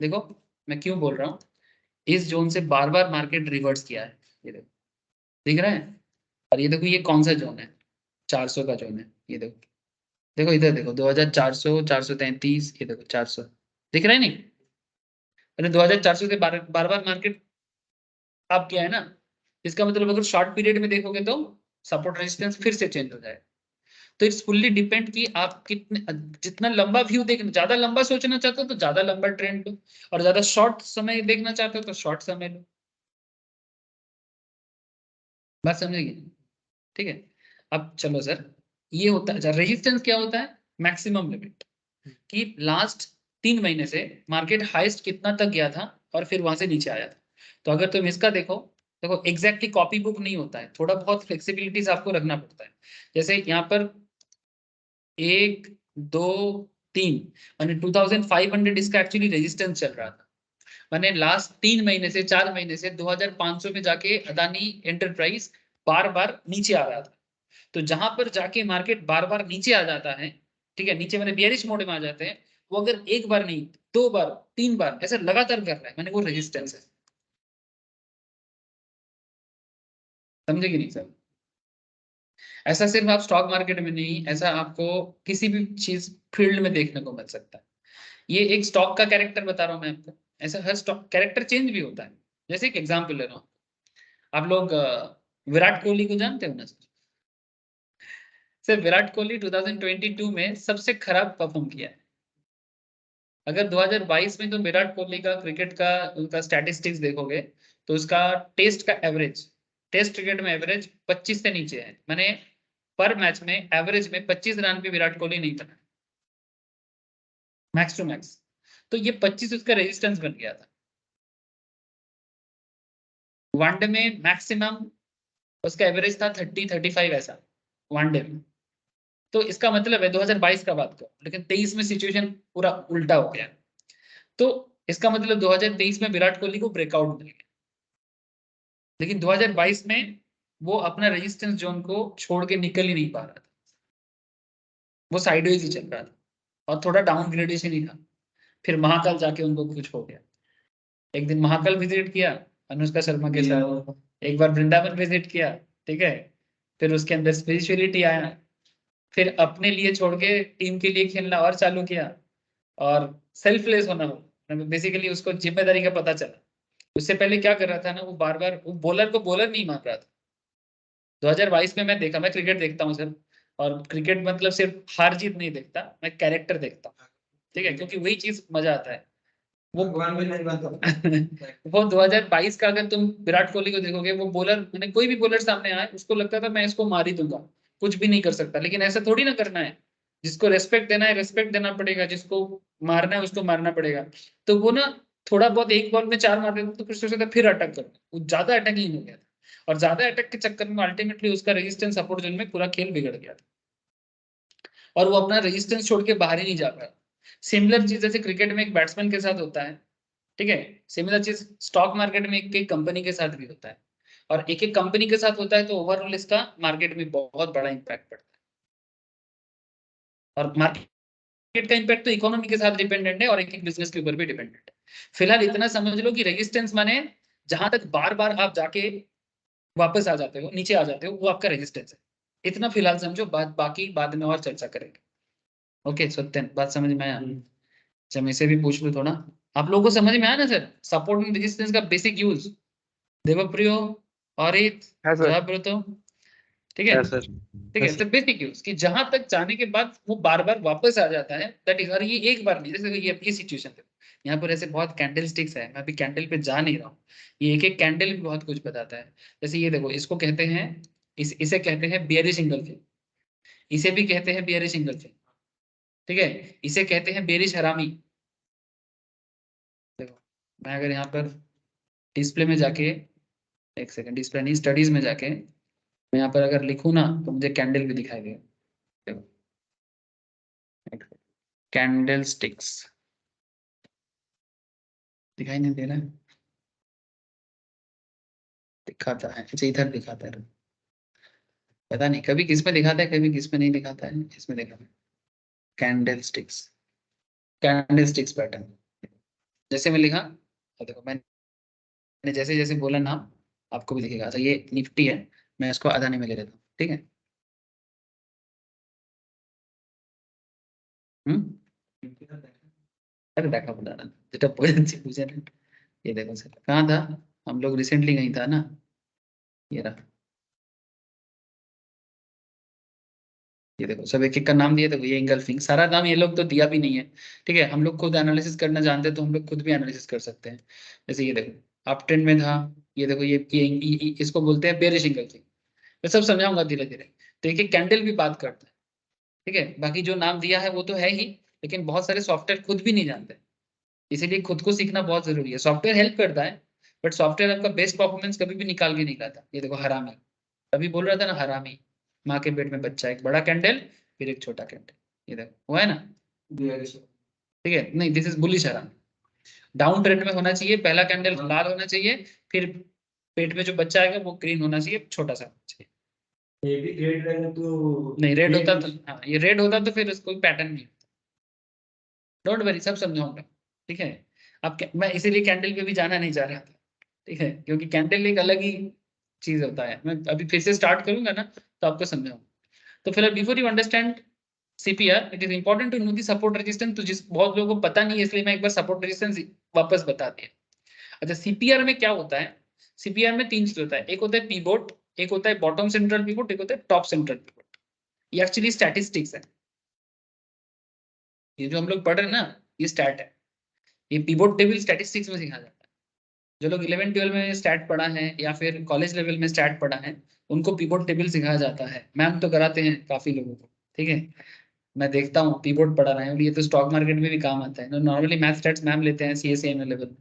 देखो मैं क्यों बोल रहा हूँ, इस जोन से बार बार मार्केट रिवर्स किया है, ये देखो दिख रहा है। और ये देखो ये कौन सा जोन है, 400 का जोन है, ये देखो, देखो इधर देखो 2400 433, ये देखो 400, दिख रहा है नहीं? अरे 2400 से बार बार मार्केट अप किया है ना, इसका मतलब अगर शॉर्ट पीरियड में देखोगे तो सपोर्ट रेजिस्टेंस फिर से चेंज हो जाएगा। तो इट्स फुल्ली डिपेंड कि आप कितने, जितना लंबा व्यू देखना, ज्यादा लंबा सोचना चाहते हो तो ज्यादा लंबा ट्रेंड लो, और ज्यादा शॉर्ट समय देखना चाहते हो तो शॉर्ट समय लो। बात समझेगी? ठीक है, अब चलो सर, ये होता है रेजिस्टेंस क्या होता है, मैक्सिमम लिमिट, कि लास्ट 3 महीने से मार्केट हाईएस्ट कितना तक गया था और फिर वहां से नीचे आया था। तो अगर तुम इसका देखो, देखो एग्जैक्टली कॉपी बुक नहीं होता है, थोड़ा बहुत फ्लेक्सिबिलिटीज आपको रखना पड़ता है। जैसे यहाँ पर 1 2 3 माने 2500 इसका एक्चुअली रेजिस्टेंस चल रहा था। मैंने लास्ट 3 महीने से 4 महीने से 2500 में जाके अदानी एंटरप्राइज बार बार नीचे आ रहा था। तो जहां पर जाके मार्केट बार बार नीचे आ जाता है, ठीक है, नीचे मैंने बियरिश मोड में आ जाते हैं, वो अगर एक बार नहीं 2 बार 3 बार ऐसा लगातार कर रहा है, मैंने वो रेजिस्टेंस है। समझे कि नहीं सर? ऐसा सिर्फ आप स्टॉक मार्केट में नहीं, ऐसा आपको किसी भी चीज फील्ड में देखने को मिल सकता है। ये एक स्टॉक का कैरेक्टर बता रहा हूँ मैं आपको, ऐसा हर स्टॉक कैरेक्टर चेंज भी होता है। जैसे एक एग्जांपल ले रहा हूँ, आप लोग विराट कोहली को जानते हो ना सर? सर विराट कोहली 2022 में सबसे खराब परफॉर्म किया है। अगर 2022 में तुम विराट कोहली का क्रिकेट का उनका स्टैटिस्टिक्स देखोगे, तो उसका टेस्ट का एवरेज, टेस्ट क्रिकेट में एवरेज 25 से नीचे है। मैंने पर मैच में एवरेज में 25 रन भी विराट कोहली नहीं बना, मैक्स टू मैक्स। तो ये 25 उसका रेजिस्टेंस बन गया था। वनडे में मैक्सिमम उसका एवरेज था 30-35 ऐसा वनडे में। तो इसका मतलब है 2022 का बात करो, लेकिन 23 में सिचुएशन पूरा उल्टा हो गया। तो इसका मतलब 2023 में विराट कोहली को ब्रेकआउट मिल गया। लेकिन 2022 में वो अपना रेजिस्टेंस जोन को छोड़ के निकल ही नहीं पा रहा था, वो साइडवेज ही चल रहा था और थोड़ा डाउन ग्रेडेशन ही था। फिर महाकाल जाके उनको कुछ हो गया। एक दिन महाकाल विजिट किया अनुष्का शर्मा के साथ, एक बार वृंदावन विजिट किया, ठीक है, फिर उसके अंदर स्पिरिचुअलिटी आया, फिर अपने लिए छोड़ के टीम के लिए खेलना और चालू किया, और सेल्फलेस होना हो, बेसिकली उसको जिम्मेदारी का पता चला। उससे पहले क्या कर रहा था ना, वो बार बार वो बॉलर को बॉलर नहीं मान रहा था। 2022 में मैं देखा, मैं क्रिकेट देखता हूँ सर, और क्रिकेट मतलब सिर्फ हार जीत नहीं देखता, मैं कैरेक्टर देखता हूँ, ठीक है, क्योंकि वही चीज मजा आता है। वो भगवान भी नहीं बनता। वो 2022 का अगर तुम विराट कोहली को देखोगे, वो बॉलर, मैंने कोई भी बॉलर सामने आए उसको लगता था मैं इसको मार ही दूंगा, कुछ भी नहीं कर सकता। लेकिन ऐसा थोड़ी ना करना है, जिसको रेस्पेक्ट देना है रेस्पेक्ट देना पड़ेगा, जिसको मारना है उसको मारना पड़ेगा। तो वो ना थोड़ा बहुत एक बॉल में 4 मार देता तो फिर सोचता था फिर अटैक करना, वो ज्यादा अटैकिंग हो गया था, और ज्यादा अटैक के चक्कर में अल्टीमेटली उसका रेजिस्टेंस सपोर्ट जोन में पूरा खेल बिगड़ गया था, और वो अपना रेजिस्टेंस छोड़ के बाहर ही नहीं जा पाया। सिमिलर चीज जैसे क्रिकेट में एक बैट्समैन के साथ होता है, ठीक है, सिमिलर चीज स्टॉक मार्केट में एक एक कंपनी के साथ भी होता है, और एक एक कंपनी के साथ होता है तो ओवरऑल इसका मार्केट में बहुत बड़ा इंपैक्ट पड़ता है। और मार्केट का इंपैक्ट तो इकोनॉमी के साथ डिपेंडेंट है और एक एक बिजनेस के ऊपर भी डिपेंडेंट है। फिलहाल इतना समझ लो कि रेजिस्टेंस माने जहां तक बार बार आप जाके वापस आ जाते हो, नीचे आ जाते हो, वो आपका रेजिस्टेंस है। इतना फिलहाल समझो, बाकी बाद में और चर्चा करेंगे। ओके सत्यन, बात समझ में आया? अच्छा मैं इसे भी पूछ लूं थोड़ा, आप लोगों को समझ में आया ना सर, सपोर्ट एंड रेजिस्टेंस का बेसिक यूज? देवप्रियो और है सर। जयब्रतो, ठीक है, है सर। ठीक है, तो बेसिक यूज कि जहां तक जाने के बाद वो बार बार वापस आ जाता है, दैट इज। और ये एक बार नहीं, जैसे ये सिचुएशन है, यहाँ पर ऐसे बहुत कैंडल स्टिक्स है, मैं अभी कैंडल पे जा नहीं रहा हूँ, ये एक एक कैंडल भी बहुत कुछ बताता है। जैसे ये देखो, इसको कहते हैं, इसे कहते हैं बियरिश इंगल्फिंग, इसे भी कहते हैं बियरिश इंगल्फिंग, ठीक है, इसे कहते हैं बेरिश हरामी। देखो मैं अगर यहाँ पर डिस्प्ले में जाके, एक सेकंड, डिस्प्ले नहीं, स्टडीज में जाके मैं यहाँ पर अगर लिखूँ ना तो मुझे कैंडल भी दिखाई देगा। देखो कैंडल स्टिक्स दिखाई नहीं दे रहा है, दिखाता है, अच्छा इधर दिखाता है, पता नहीं कभी किस में दिखाता है कभी किस में नहीं दिखाता है, इसमें दिखाता है कैंडल स्टिक्स पैटर्न। जैसे मैं लिखा, और देखो मैंने जैसे जैसे बोला नाम, आपको भी दिखेगा। अच्छा ये निफ्टी है, मैं इसको अदानी में ले लेता हूँ, ठीक है। अरे देखा बता रहा যেটা বুঝেছি বুঝে না। ये देखो सर, कहाँ था, हम लोग रिसेंटली कहीं था ना, ये रहा, ये देखो सब एक एक का नाम दिया, देखो ये इंगल्फिंग, सारा नाम ये लोग तो दिया भी नहीं है, ठीक है, हम लोग खुद एनालिसिस करना जानते हैं तो हम लोग खुद भी एनालिसिस कर सकते हैं। जैसे ये देखो अप ट्रेंड में था, ये देखो ये इसको बोलते हैं बेरिश इंगल्फिंग। मैं सब समझाऊंगा धीरे धीरे। तो एक एक कैंडल भी बात करता है, ठीक है, बाकी जो नाम दिया है वो तो है ही, लेकिन बहुत सारे सॉफ्टवेयर खुद भी नहीं जानते, इसीलिए खुद को सीखना बहुत जरूरी है। सॉफ्टवेयर हेल्प करता है, बट सॉफ्टवेयर आपका बेस्ट परफॉर्मेंस कभी भी निकाल के नहीं लाता। ये देखो हरामी, अभी बोल रहा था ना हरामी, माँ के पेट में बच्चा, एक बड़ा कैंडल फिर एक छोटा कैंडल, ये देखो वो है ना, ठीक है, नहीं दिस इज बुलिश हरामी। डाउन ट्रेंड में होना चाहिए, पहला कैंडल लाल होना चाहिए, फिर पेट में जो बच्चा आएगा वो ग्रीन होना चाहिए, छोटा सा होना चाहिए। ये भी रेड रहेगा तो नहीं रेड होता तो, हाँ ये रेड होता तो फिर कोई पैटर्न नहीं। डोंट वरी, सब समझाऊंगा, ठीक है। अब मैं इसीलिए कैंडल पे भी जाना नहीं चाह रहा था, ठीक है, क्योंकि कैंडल एक अलग ही चीज होता है। मैं अभी फिर से स्टार्ट करूंगा ना तो आपको समझाऊंगा। तो फिलहाल before you understand CPR, it is important to know the support resistance. तो जिस बहुत लोगों को पता नहीं है, इसलिए मैं एक बार सपोर्ट रेजिस्टेंस वापस बता दिया। अच्छा सीपीआर में क्या होता है, सीपीआर में 3 चीज होता है, एक होता है पीवोट, एक होता है बॉटम सेंट्रल पीवोट, एक होता है टॉप सेंट्रल पीवोट। ये एक्चुअली स्टैटिस्टिक्स है, ये जो हम लोग पढ़ रहे हैं ना ये स्टैट है। ये पिवोट टेबल स्टैटिस्टिक्स में सिखाया जाता है। जो लोग 11 12 में स्टैट पढ़ा है या फिर कॉलेज लेवल में स्टैट पढ़ा है, उनको पिवोट टेबल सिखाया जाता है। मैम तो कराते हैं काफी लोगों को, ठीक है, मैं देखता हूँ पिवोट पढ़ा रहे हैं, और ये तो स्टॉक मार्केट में भी काम आता है। नॉर्मली मैथ स्टैट्स मैम लेते हैं सीएसईएमए लेवल में,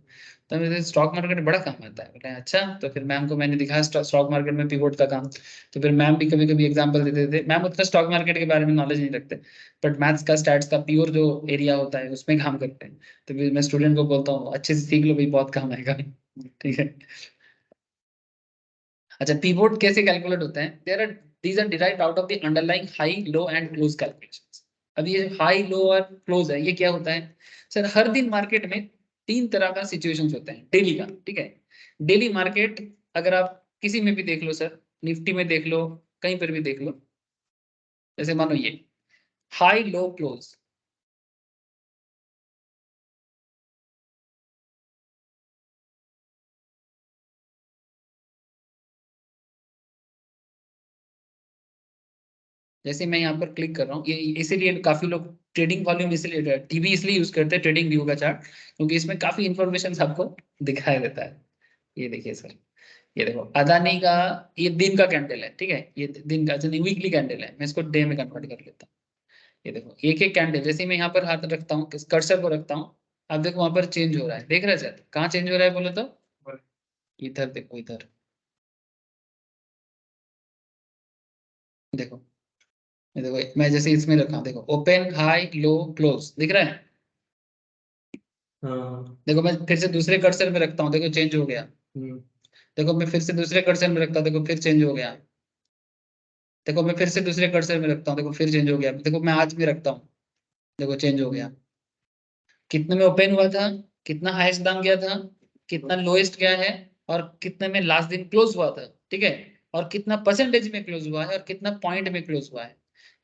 तो मुझे स्टॉक मार्केट में बड़ा काम आता है। बोले अच्छा, तो फिर मैम को मैंने दिखाया स्टॉक मार्केट में पिवोट का काम। तो फिर मैम भी कभी कभी एग्जांपल देते थे। मैम उतना स्टॉक मार्केट के बारे में नॉलेज नहीं रखते, बट मैथ्स का स्टैट्स का प्योर जो एरिया होता है उसमें काम करते हैं। तो फिर मैं स्टूडेंट को बोलता हूँ अच्छे से सीख लो भाई, बहुत काम आएगा। ठीक है, अच्छा, पिवोट कैसे कैलकुलेट होते हैं? There are these are derived out of the underlying high low and close calculations. अब ये हाई लो और क्लोज है, ये क्या होता है सर? हर दिन मार्केट में तीन तरह का सिचुएशंस होते हैं डेली का, ठीक है? डेली मार्केट अगर आप किसी में भी देख लो सर, निफ्टी में देख लो, कहीं पर भी देख लो, जैसे मानो ये हाई लो क्लोज, जैसे मैं यहाँ पर क्लिक कर रहा हूँ, ये इसीलिए काफी लोग ट्रेडिंग वॉल्यूम इसलिए टीवी इसलिए यूज करते हैं, ट्रेडिंग व्यू का चार्ट, क्योंकि इसमें काफी इंफॉर्मेशन आपको दिखाई देता है। ये देखिए सर, ये देखो अदानी का ये दिन का कैंडल है, ठीक है? ये दिन का वीकली कैंडल है, मैं इसको डे में कन्वर्ट कर लेता हूँ। ये देखो एक एक कैंडल, जैसे मैं यहाँ पर हाथ रखता हूँ, कर्सर को रखता हूँ, आप देखो वहां पर चेंज हो रहा है, देख रहे हैं सर? कहाँ चेंज हो रहा है बोलो तो? इधर देखो, इधर देखो, ये देखो मैं जैसे इसमें रखा हूँ, देखो ओपन हाई लो क्लोज, दिख रहा है? हाँ। देखो मैं फिर से दूसरे कर्सर में रखता हूँ, देखो चेंज हो गया। देखो मैं फिर से दूसरे कर्सर में रखता हूँ, देखो फिर चेंज हो गया। देखो मैं फिर से दूसरे कर्सर में रखता हूँ, देखो फिर चेंज हो गया। देखो मैं आज में रखता हूँ, देखो चेंज हो गया। कितने में ओपन हुआ था, कितना हाईएस्ट दाम गया था, कितना लोएस्ट गया है, और कितने में लास्ट दिन क्लोज हुआ था, ठीक है? और कितना परसेंटेज में क्लोज हुआ है, और कितना पॉइंट में क्लोज हुआ है।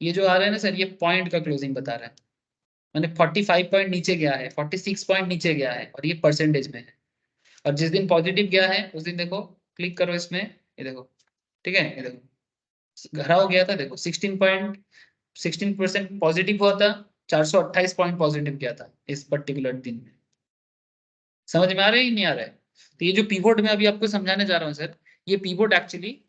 ये जो आ रहा है ना सर, ये पॉइंट का क्लोजिंग बता रहा है। मैंने 45 पॉइंट नीचे गया है, 46 पॉइंट नीचे गया है, और ये परसेंटेज में है। और जिस दिन पॉजिटिव गया है उस दिन देखो, क्लिक करो इसमें, ये देखो, ठीक है? ये देखो घरा हो गया था, देखो 16% पॉजिटिव हुआ था, 428 पॉइंट पॉजिटिव गया था इस पर्टिकुलर दिन में। समझ में आ रहा है या नहीं आ रहा है? तो ये जो पीवोट में अभी आपको समझाने जा रहा हूँ सर, ये पीवोट एक्चुअली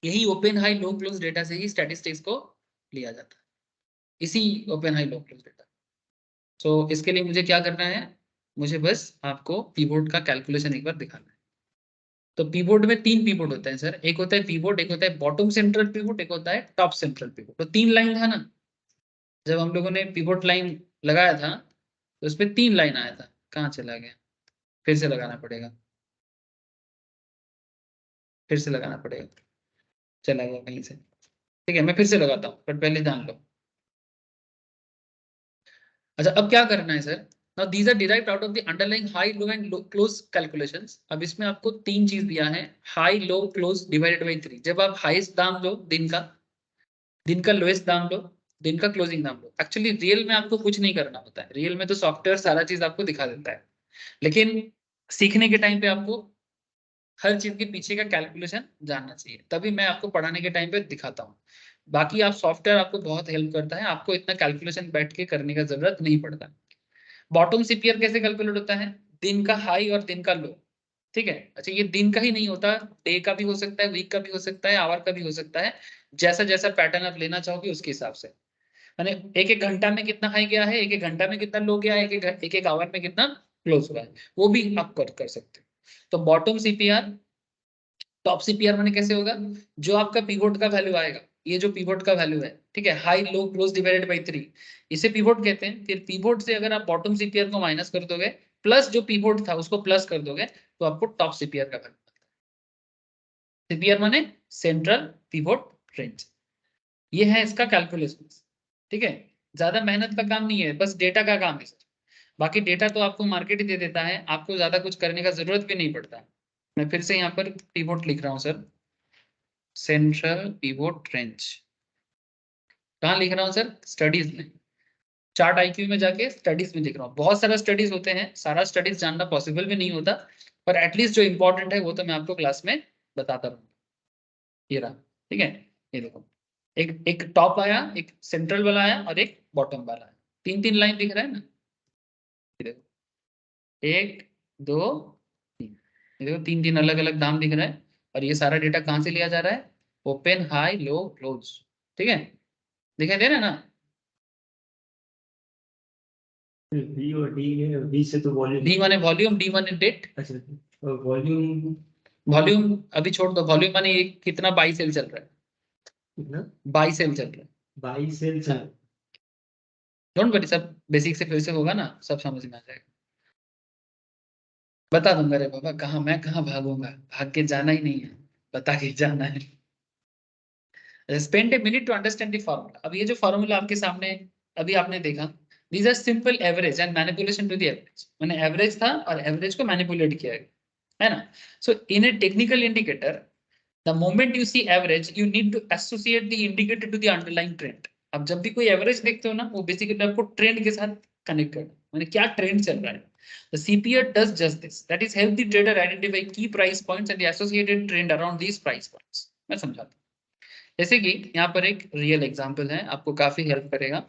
यही open high low close data से ही स्टैटिस्टिक्स को लिया जाता है, इसी open high low close data. So इसके लिए मुझे क्या करना है, मुझे बस आपको पीवोट का कैलकुलेशन एक बार दिखाना है। तो पीवोट में तीन पीवोट होते हैं सर, एक होता है पीवोट, एक होता है बॉटम सेंट्रल पीवोट, एक होता है टॉप सेंट्रल पीवोट। तो तीन लाइन था ना, जब हम लोगों ने पीवोट लाइन लगाया था तो उसमें तीन लाइन आया था, कहाँ चला गया? फिर से लगाना पड़ेगा, फिर से लगाना पड़ेगा, चला गया कहीं से। ठीक है, मैं फिर से लगाता हूँ, पर पहले जान लो। अच्छा, अब क्या करना है sir? Now these are derived out of the underlying high low and close calculations. अब इसमें आपको तीन चीज दिया है, high low close divided by 3। जब आप हाईएस्ट दाम लो दिन का लोएस्ट दाम लो, दिन का क्लोजिंग दाम लो। एक्चुअली रियल में आपको कुछ नहीं करना होता है, रियल में तो सॉफ्टवेयर सारा चीज आपको दिखा देता है, लेकिन सीखने के टाइम पे आपको हर चीज के पीछे का कैलकुलेशन जानना चाहिए, तभी मैं आपको पढ़ाने के टाइम पे दिखाता हूँ। बाकी आप सॉफ्टवेयर आपको बहुत हेल्प करता है, आपको इतना कैलकुलेशन बैठ के करने का जरूरत नहीं पड़ता। बॉटम सीपीआर कैसे कैलकुलेट होता है? दिन का हाई और दिन का लो, ठीक है? अच्छा, ये दिन का ही नहीं होता, डे का भी हो सकता है, वीक का भी हो सकता है, आवर का भी हो सकता है, जैसा जैसा पैटर्न आप लेना चाहोगे उसके हिसाब से। माने एक एक घंटा में कितना हाई गया है, एक एक घंटा में कितना लो गया है, एक एक आवर में कितना क्लोज हुआ है, वो भी आप कर सकते हो। तो बॉटम सीपीआर, टॉप सीपीआर माने कैसे होगा? जो आपका पिवोट का वैल्यू आएगा, ये जो पिवोट का वैल्यू है, ठीक है, high low close divided by 3, इसे पिवोट कहते हैं। फिर पिवोट से अगर आप बॉटम सीपीआर को माइनस कर दोगे, प्लस जो पिवोट था उसको प्लस कर दोगे, तो आपको टॉप सीपीआर का वैल्यू। सीपीआर माने सेंट्रल पिवोट रेंज, ये है इसका कैलकुलेशन, ठीक है? ज्यादा मेहनत का काम नहीं है, बस डेटा का काम है सर। बाकी डेटा तो आपको मार्केट ही दे देता है, आपको ज्यादा कुछ करने का जरूरत भी नहीं पड़ता। मैं फिर से यहाँ पर पिवोट लिख रहा हूँ सर, सेंट्रल पिवोट रेंज। कहाँ लिख रहा हूँ सर? स्टडीज में, चार्ट आईक्यू में जाके स्टडीज में लिख रहा हूँ। बहुत सारा स्टडीज होते हैं, सारा स्टडीज जानना पॉसिबल भी नहीं होता, पर एटलीस्ट जो इंपॉर्टेंट है वो तो मैं आपको क्लास में बताता रहूंगा। ये रहा, ठीक है? ये देखो, एक एक टॉप आया, एक सेंट्रल वाला आया, और एक बॉटम वाला आया। तीन तीन लाइन दिख रहा है ना? ये देखो, एक, दो, तीन। ये देखो तीन तीन अलग अलग दाम दिख रहा है, और ये सारा डेटा कहाँ से लिया जा रहा है? ओपन हाई लो क्लोज, ठीक है? दिखाई दे रहा है ना? वी और डी है, वी से तो वॉल्यूम। डी माने वॉल्यूम, डी माने डेट। अच्छा, और वॉल्यूम वॉल्यूम अभी छोड़ दो, वॉल्यूम माने ये कितना बाई सेल चल रहा है, कितना? बाई सेल चल रहा है। 22 सेल चल। डोंट वरी, सब बेसिक से फिर से होगा ना, सब समझ में आ जाएगा। बता दूंगा रे बाबा, कहाँ मैं कहाँ भागूंगा, भाग के जाना ही नहीं है, बता के जाना है। Spend a minute to understand the formula. अब ये जो फॉर्मूला आपके सामने अभी आपने देखा, these are simple average and manipulation to the average. मैंने एवरेज था और एवरेज को मैनिपुलेट किया है ना। So in a technical indicator, the moment you see average you need to associate the indicator to the underlying trend। अब जब भी कोई एवरेज देखते हो ना, वो बेसिकली आपको ट्रेंड के साथ कनेक्ट करना, माने क्या ट्रेंड चल रहा है। the CPR does just this, that is help the trader identify key price points and the associated trend around these price points। मैं समझाता हूँ। जैसे कि यहाँ पर एक रियल एग्जांपल है, आपको काफी हेल्प करेगा।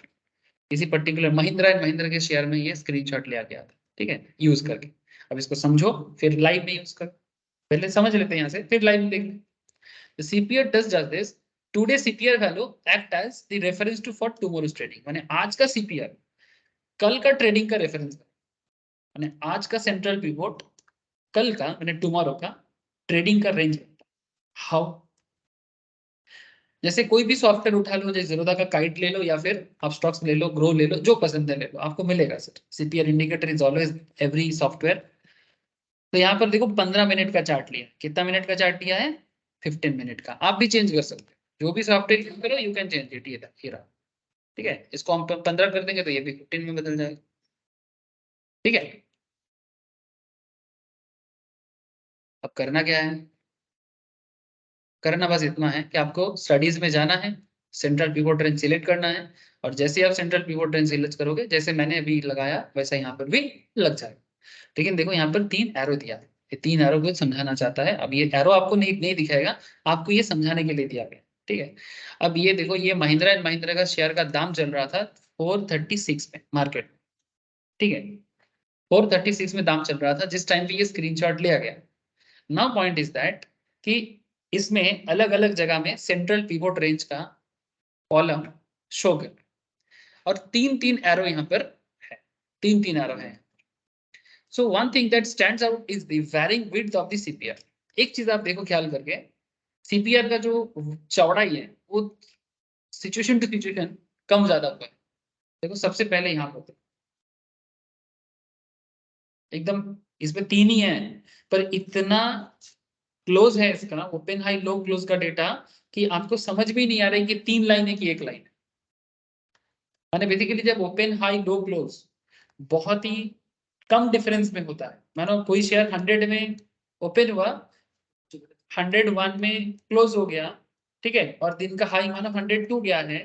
किसी पर्टिकुलर महिंद्रा एंड महिंद्रा के शेयर में ये स्क्रीनशॉट लिया गया था, ठीक है, यूज करके। अब इसको समझो, फिर लाइव में यूज कर, पहले समझ लेते हैं यहाँ से, फिर लाइव में देखते। The CPR does just this. Today's CPR value act as the reference to for tomorrow's trading। माने आज का CPR कल का ट्रेडिंग का रेफरेंस है। माने आज का सेंट्रल पिवोट कल का, माने टुमारो का ट्रेडिंग का रेंज। हाउ? जैसे कोई भी सॉफ्टवेयर उठा लो, जैसे ज़ीरोधा का काइट ले लो या फिर अपस्टॉक्स ले लो, ग्रो ले लो, जो पसंद है ले लो, आपको मिलेगा sir. CPR indicator is always every software. तो यहाँ पर देखो 15 मिनट का चार्ट लिया, कितना मिनट का चार्ट लिया है? 15 मिनट का। आप भी चेंज कर सकते हो, जो भी सॉफ्टवेयर यूज करो यू कैन चेंज इट। ये रहा, ठीक है। इसको हम 15 कर देंगे तो ये भी 15 में बदल जाएगा, ठीक है। अब करना क्या है? करना बस इतना है कि आपको स्टडीज में जाना है, सेंट्रल पिवोट रेंज सिलेक्ट करना है, और जैसे आप सेंट्रल पिवोट रेंज सिलेक्ट करोगे, जैसे मैंने अभी लगाया वैसा यहाँ पर भी लग जाएगा। लेकिन देखो यहाँ पर 3 एरो दिया है, ये 3 एरो को समझाना चाहता है। अब ये एरो आपको नहीं दिखाएगा, आपको ये समझाने के लिए दिया गया, ठीक है। अब ये देखो, ये महिंद्रा एंड महिंद्रा का शेयर का दाम चल रहा था 436 में मार्केट, ठीक है। 436 में दाम चल रहा था जिस टाइम पे ये स्क्रीनशॉट लिया गया। नाउ पॉइंट इज दैट कि इसमें अलग अलग जगह में सेंट्रल पिवोट रेंज का कॉलम शो कर, और 3 एरो यहाँ पर है, 3 एरो है। So one thing that stands out is the varying width of the CPR। एक चीज आप देखो ख्याल करके, CPR का जो चौड़ाई है वो सिचुएशन टू सिचुएशन कम ज्यादा हुआ है। देखो सबसे पहले यहाँ पर एकदम इसमें 3 ही है, पर इतना क्लोज है इसका ओपन हाई लो क्लोज का डेटा कि आपको समझ भी नहीं आ रहा है कि 3 लाइन है कि 1 लाइन है। माने बेसिकली जब ओपन हाई लो क्लोज बहुत ही कम डिफरेंस में होता है, मानो कोई शेयर 100 में ओपन हुआ, 101 में क्लोज हो गया, ठीक है, और दिन का हाई मानो 102 गया है,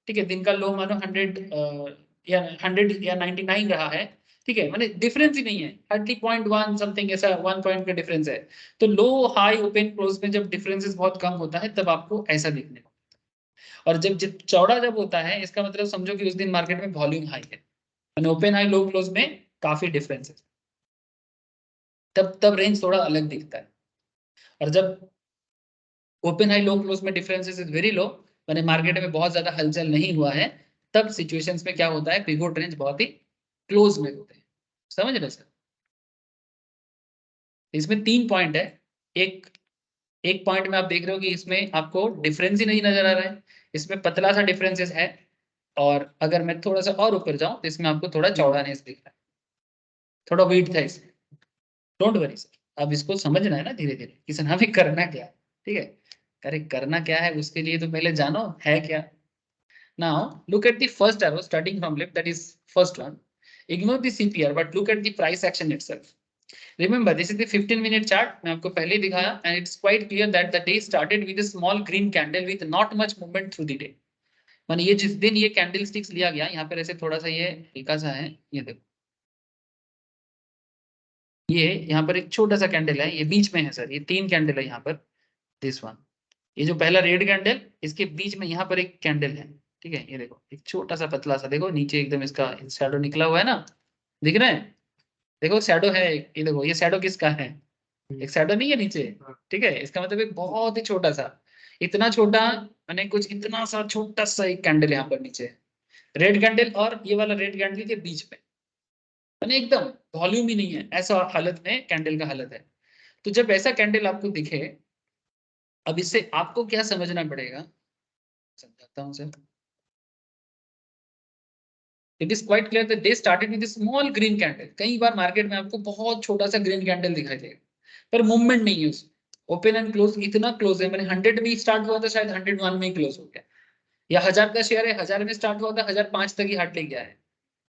ठीक है, दिन का लो मानो 100 या 100 या 99 रहा है, ठीक है, माने डिफरेंस ही नहीं है, हार्डली 0.1 समथिंग, ऐसा 1 पॉइंट का डिफरेंस है। तो लो हाई ओपन क्लोज में जब डिफरेंसेस बहुत कम होता है तब आपको ऐसा दिखने को, और जब चौड़ा जब होता है इसका मतलब समझो कि उस दिन मार्केट में वॉल्यूम हाई है, ओपन हाई लो क्लोज में काफी डिफरेंस है, तब रेंज थोड़ा अलग दिखता है। और जब ओपन हाई लो क्लोज में डिफरेंसेस इज वेरी लो, माने मार्केट में बहुत ज्यादा हलचल नहीं हुआ है, तब सिचुएशंस में क्या होता है, पिवोट रेंज बहुत ही क्लोज में होते हैं। समझ रहे सर? इसमें 3 पॉइंट है। एक पॉइंट में आप देख रहे हो कि इसमें आपको डिफरेंस ही नहीं नजर आ रहा है, इसमें पतला सा डिफरेंसेस है, और अगर मैं थोड़ा सा और ऊपर जाऊं तो इसमें आपको थोड़ा चौड़ानेस दिख रहा है, थोड़ा वेट था इसमें। डोंट वरी सर, अब इसको समझना है ना धीरे धीरे, किसी भी करना क्या है, ठीक है। अरे करना क्या है उसके लिए तो पहले जानो है क्या। Now look at the first arrow starting from left, that is first one. Ignore the CPR but look at the price action itself. Remember this is the 15-minute chart, मैं आपको पहले ही दिखाया, and it's quite clear that the day started with a small green candle with not much movement through the day। माने ये जिस दिन ये candle sticks लिया गया, यहाँ पर ऐसे थोड़ा सा ये हल्का सा है, ये देखो, ये यहाँ पर एक छोटा सा कैंडल है, ये बीच में है सर, ये 3 कैंडल है यहाँ पर, दिस वन, ये जो पहला रेड कैंडल, इसके बीच में यहाँ पर एक कैंडल है, ठीक है, ये देखो एक छोटा सा पतला सा, देखो नीचे एकदम इसका शैडो निकला हुआ है ना, दिख रहा है, देखो शैडो है, ये देखो ये शैडो किसका है, एक शैडो नहीं है नीचे, ठीक है, इसका मतलब एक बहुत ही छोटा सा, इतना छोटा, मैंने कुछ इतना सा छोटा सा एक कैंडल यहाँ पर नीचे, रेड कैंडल और ये वाला रेड कैंडल के बीच में, मैंने एकदम वॉल्यूम ही नहीं है, ऐसा हालत में कैंडल का हालत है। तो जब ऐसा कैंडल आपको दिखे, अब इससे आपको क्या समझना पड़ेगा, समझाता हूँ sir. It is quite clear that they started with a small green candle। कई बार मार्केट में आपको बहुत छोटा सा ग्रीन कैंडल दिखाई देगा, पर मूवमेंट नहीं है उसमें, ओपन एंड क्लोज इतना क्लोज है, मैंने 100 में स्टार्ट हुआ था शायद 101 में ही क्लोज हो गया, या 1000 का शेयर है 1000 में स्टार्ट हुआ था 1005 तक ही हार्ड ले गया है,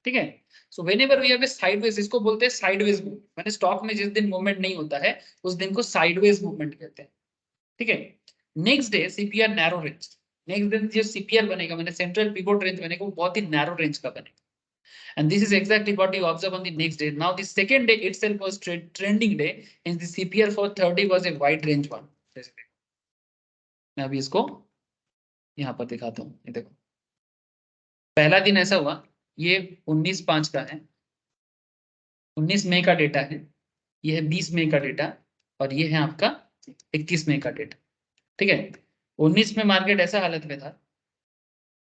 ठीक है। So whenever we have a sideways, इसको बोलते हैं साइडवेज मूवमेंट। मैंने स्टॉक में जिस दिन मूवमेंट नहीं होता है उस दिन को साइडवेज मूवमेंट कहते हैं, ठीक है। Next day CPR narrow range, next दिन जो सीपीआर बनेगा, मैंने सेंट्रल पिवोट रेंज बनेगा वो बहुत ही नैरो रेंज का बनेगा, and this is exactly what you observe on the next day. Now the second day itself was trending day and the CPR for 30 was a wide range one. मैं अभी इसको यहाँ पर दिखाता हूँ, ये देखो पहला दिन ऐसा हुआ, ये 19/5 का है, 19 मई का डेटा है, ये है 20 मई का डेटा और ये है आपका 21 मई का डेटा, ठीक है। 19 में मार्केट ऐसा हालत में था,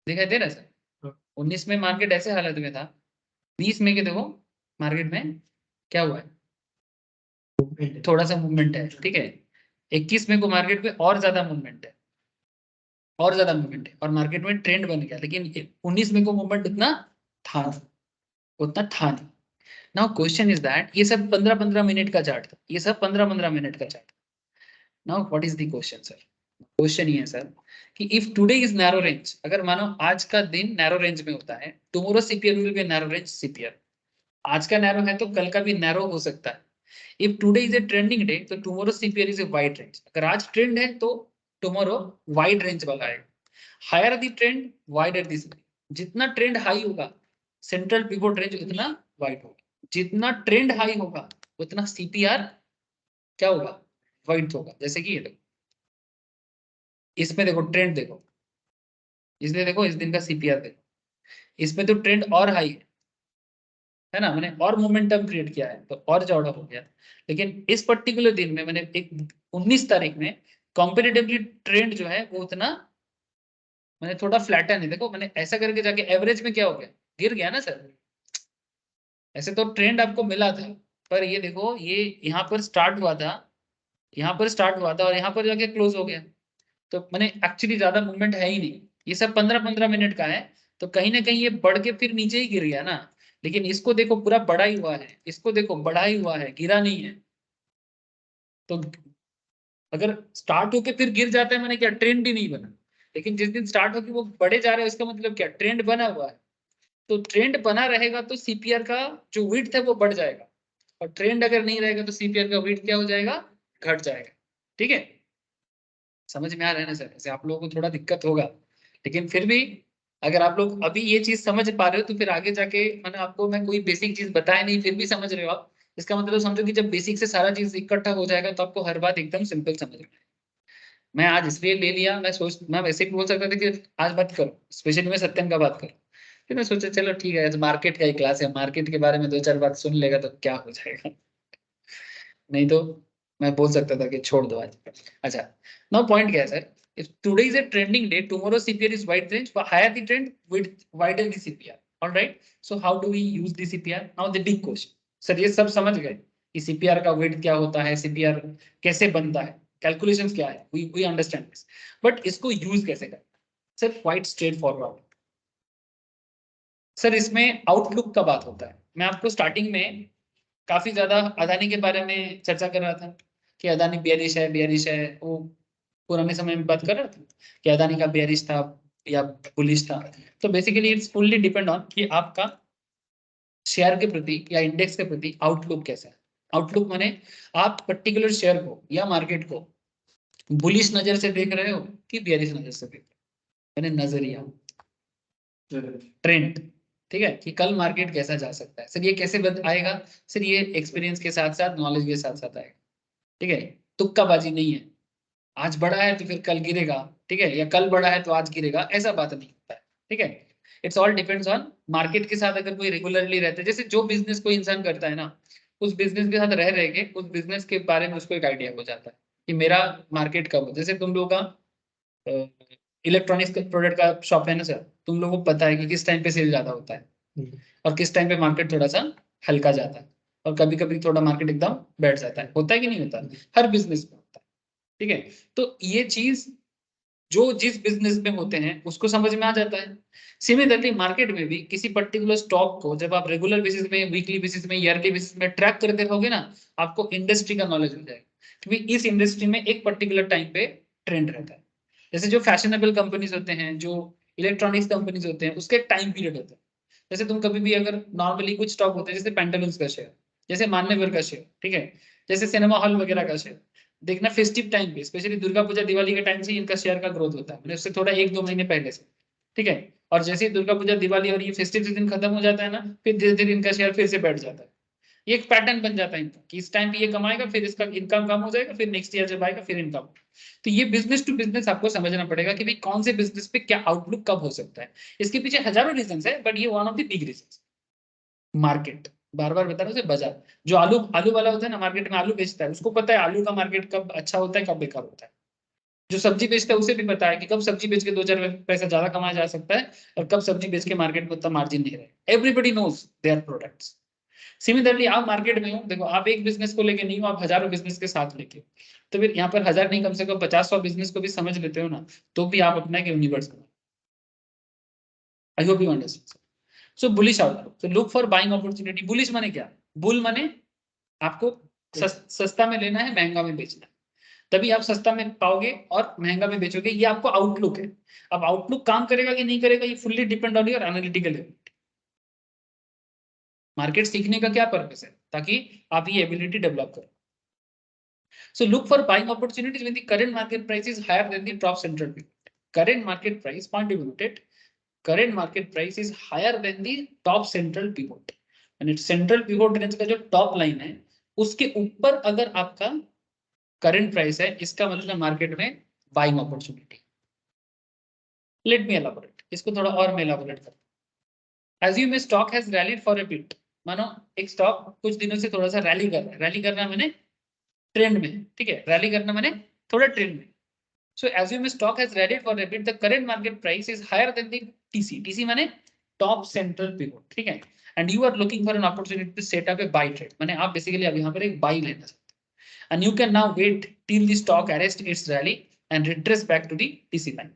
दिखाई दे रहा है सर, 19 में मार्केट ऐसे हालत में था, 20 में के देखो मार्केट में क्या हुआ है, थोड़ा सा मूवमेंट है, ठीक है। 21 में को मार्केट में और ज्यादा मूवमेंट है, और ज्यादा मूवमेंट है और मार्केट में ट्रेंड बन गया, लेकिन 19 में को मूवमेंट उतना था नहीं। नाउ क्वेश्चन इज दैट ये सब 15-15 मिनट का चार्ट था, ये सब 15-15 मिनट का chart. Now what is the question sir, question ये है सर कि if today is narrow range, अगर मानो आज का दिन नैरो रेंज में होता है, tomorrow CPR will be narrow range CPR, आज का नैरो है तो कल का भी नैरो हो सकता है। If today is a trending day तो tomorrow CPR is a wide range, अगर आज ट्रेंड है तो टुमारो वाइड रेंज वाला आएगा। Higher the trend wider this, जितना ट्रेंड हाई होगा सेंट्रल पिवोट रेंज उतना वाइड होगा, जितना ट्रेंड हाई होगा उतना सीपीआर क्या होगा, वाइड होगा। जैसे कि ये देखो, इसमें देखो ट्रेंड देखो, इसलिए देखो इस दिन का सीपीआर देखो, इसमें तो ट्रेंड और हाई है ना, मैंने और मोमेंटम क्रिएट किया है तो और चौड़ा हो गया, लेकिन इस पर्टिकुलर दिन में मैंने एक 19 तारीख में कॉम्पिटिटिवली ट्रेंड जो है वो उतना मैंने थोड़ा फ्लैटन है, देखो मैंने ऐसा करके जाके एवरेज में क्या हो गया, गिर गया ना सर। ऐसे तो ट्रेंड आपको मिला था, पर ये देखो ये यहाँ पर स्टार्ट हुआ था, यहाँ पर स्टार्ट हुआ था और यहाँ पर जाके क्लोज हो गया, तो मैंने एक्चुअली ज्यादा मूवमेंट है ही नहीं, ये सब 15-15 मिनट का है, तो कहीं ना कहीं ये बढ़ के फिर नीचे ही गिर गया ना। लेकिन इसको देखो पूरा बड़ा ही हुआ है, इसको देखो बड़ा ही हुआ है, गिरा नहीं है। तो अगर स्टार्ट होके फिर गिर जाता है मैंने क्या, ट्रेंड ही नहीं बना, लेकिन जिस दिन स्टार्ट होके वो बढ़े जा रहे हैं उसका मतलब क्या, ट्रेंड बना हुआ है। तो ट्रेंड बना रहेगा तो सीपीआर का जो विड्थ है वो बढ़ जाएगा, और ट्रेंड अगर नहीं रहेगा तो सीपीआर का विड्थ क्या हो जाएगा, घट जाएगा, ठीक है। समझ में आ रहा है ना सर, ऐसे आप लोगों को थोड़ा दिक्कत होगा, लेकिन फिर भी अगर आप लोग अभी ये चीज समझ पा रहे हो तो फिर आगे जाके मैंने आपको मैं कोई बेसिक चीज बताया नहीं फिर भी समझ रहे हो आप, इसका मतलब समझो कि जब बेसिक से सारा चीज इकट्ठा हो जाएगा तो आपको हर बात एकदम सिंपल समझ में। मैं आज इसलिए ले लिया, मैं वैसे भी बोल सकता था कि आज बात करो, स्पेशली मैं सत्यम का बात करूं, फिर मैं सोचा चलो ठीक है मार्केट का ही क्लास है, मार्केट के बारे में 2-4 बात सुन लेगा तो क्या हो जाएगा, नहीं तो मैं बोल सकता था कि छोड़ दो आज। अच्छा, नाउ पॉइंट क्या है sir, if today is a trending day tomorrow CPR is wide range, for higher the trend with wider the CPR, all right, so how do we use the CPR? Now the big question, sir ये सब समझ गए कि CPR का wait क्या होता है, CPR कैसे बनता है, कैलकुलेशंस क्या है, we understand this, but इसको यूज कैसे करें sir, quite straight forward. Sir इसमें आउटलुक का बात होता है, मैं आपको स्टार्टिंग में काफी ज्यादा अदानी के बारे में चर्चा कर रहा था कि अदानी बेयरिश है, वो पुराने समय में बात कर रहा था कि अदानी का बेयरिश था या बुलिश था। तो basically it's fully depend on कि आपका शेयर के प्रति या इंडेक्स के प्रति आउटलुक कैसा है। आउटलुक माने आप पर्टिकुलर शेयर को या मार्केट को बुलिश नजर से देख रहे हो कि बेयरिश नजर से देख रहे हो, मैंने नजरिया ट्रेंड, ठीक है, कि कल मार्केट कैसा जा सकता है। सर ये कैसे आएगा, सर ये एक्सपीरियंस के साथ साथ नॉलेज के साथ साथ आएगा, ठीक है। तुक्काबाजी नहीं है, आज बढ़ा है तो फिर कल गिरेगा, ठीक है, या कल बढ़ा है तो आज गिरेगा, ऐसा बात नहीं होता है, ठीक है। It's all depends on market के साथ अगर कोई रेगुलरली रहता है, जैसे जो बिजनेस कोई इंसान करता है ना, उस बिजनेस के साथ रह के उस बिजनेस के बारे में उसको एक आइडिया हो जाता है कि मेरा मार्केट कब, जैसे तुम लोग का इलेक्ट्रॉनिक्स प्रोडक्ट का शॉप है ना सर, तुम लोगों को पता है कि किस टाइम पे सेल ज्यादा होता है और किस टाइम पे मार्केट थोड़ा सा हल्का जाता है, और कभी कभी थोड़ा मार्केट एकदम बैठ जाता है, होता है कि नहीं होता, हर बिजनेस में होता है, ठीक है। तो ये चीज जो जिस बिजनेस में होते हैं उसको समझ में आ जाता है। सिमिलरली मार्केट में भी किसी पर्टिकुलर स्टॉक को जब आप रेगुलर बेसिस में, वीकली बेसिस में, ईयरली बेसिस में ट्रैक करते रहोगे ना, आपको इंडस्ट्री का नॉलेज हो जाएगा। क्योंकि इस इंडस्ट्री में एक पर्टिकुलर टाइम पे ट्रेंड रहता है। जैसे जो फैशनेबल कंपनीज होते हैं, जो इलेक्ट्रॉनिक्स कंपनीज होते हैं, उसके टाइम पीरियड होता है। जैसे तुम कभी भी अगर नॉर्मली कुछ स्टॉक होते हैं, जैसे पेंटालून्स का शेयर, जैसे मान्यवर का शेयर, ठीक है, जैसे सिनेमा हॉल वगैरह का शेयर, देखना फेस्टिव टाइम पे, स्पेशली दुर्गा पूजा दिवाली के टाइम से इनका शेयर का ग्रोथ होता है, मतलब उससे थोड़ा 1-2 महीने पहले से, ठीक है। और जैसे ही दुर्गा पूजा दिवाली और ये फेस्टिव सीजन खत्म हो जाता है ना, फिर धीरे धीरे इनका शेयर फिर से बैठ जाता है। ये एक पैटर्न बन जाता है इनका कि इस टाइम पे ये कमाएगा, फिर इसका इनकम कम हो जाएगा, फिर नेक्स्ट ईयर जब आएगा फिर इनकम। तो ये बिजनेस टू बिजनेस आपको समझना पड़ेगा कि भाई कौन से बिजनेस पे क्या आउटलुक कब हो सकता है। इसके पीछे हजारों रीजन है, बट ये one of the big reason. Market, बार बार बता रहा हूँ, बाजार, जो आलू आलू वाला होता है ना, मार्केट में आलू बेचता है, उसको पता है आलू का मार्केट कब अच्छा होता है, कब बेकार होता है। जो सब्जी बेचता है उसे भी पता है कि कब सब्जी बेच के 2-4 पैसा ज्यादा कमाया जा सकता है, और कब सब्जी बेच के मार्केट में उतना मार्जिन नहीं रहे। Everybody knows their products. Similarly आप मार्केट में हो, देखो आप एक बिजनेस को लेके नहीं हो, आप हजारों बिजनेस के साथ लेके हो। तो फिर यहाँ पर 1000 नहीं, कम से कम 50-100 बिजनेस को भी समझ लेते हो ना, तो भी आप अपना एक यूनिवर्स बना। I hope you understand. So bullish outlook, तो look for buying opportunity. Bullish माने क्या? बुल माने आपको सस्ता में लेना है, महंगा में बेचना है, तभी आप सस्ता में पाओगे और महंगा में बेचोगे। ये आपको आउटलुक है। अब आउटलुक काम करेगा कि नहीं करेगा, ये fully depend on your analytical ability. Market सीखने का क्या पर्पस है? ताकि आप ये एबिलिटी डेवलप करो। So look for buying opportunities when the current market price is higher than the top central pivot. Current market price, point to be noted, current market price is higher than the top central pivot. And it's central pivot range का जो top line है, उसके ऊपर अगर आपका current price है, इसका मतलब मार्केट में buying opportunity. Let me elaborate. इसको थोड़ा और मैं elaborate करता हूँ. Assume a stock has rallied for a bit. मानो एक स्टॉक कुछ दिनों से थोड़ा सा रैली कर रहा है। रैली करना मैंने ट्रेंड में, ठीक है, रैली करना मैंने थोड़ा ट्रेंड में। So assume stock has rallied for a bit, the current market price is higher than the TC. TC माने top central pivot, ठीक है, and you are looking for an opportunity to set up a buy trade. माने आप basically अब यहाँ पर एक buy लेना चाहते हैं, and you can now wait till the stock arrest its rally and retrace back to the TC line.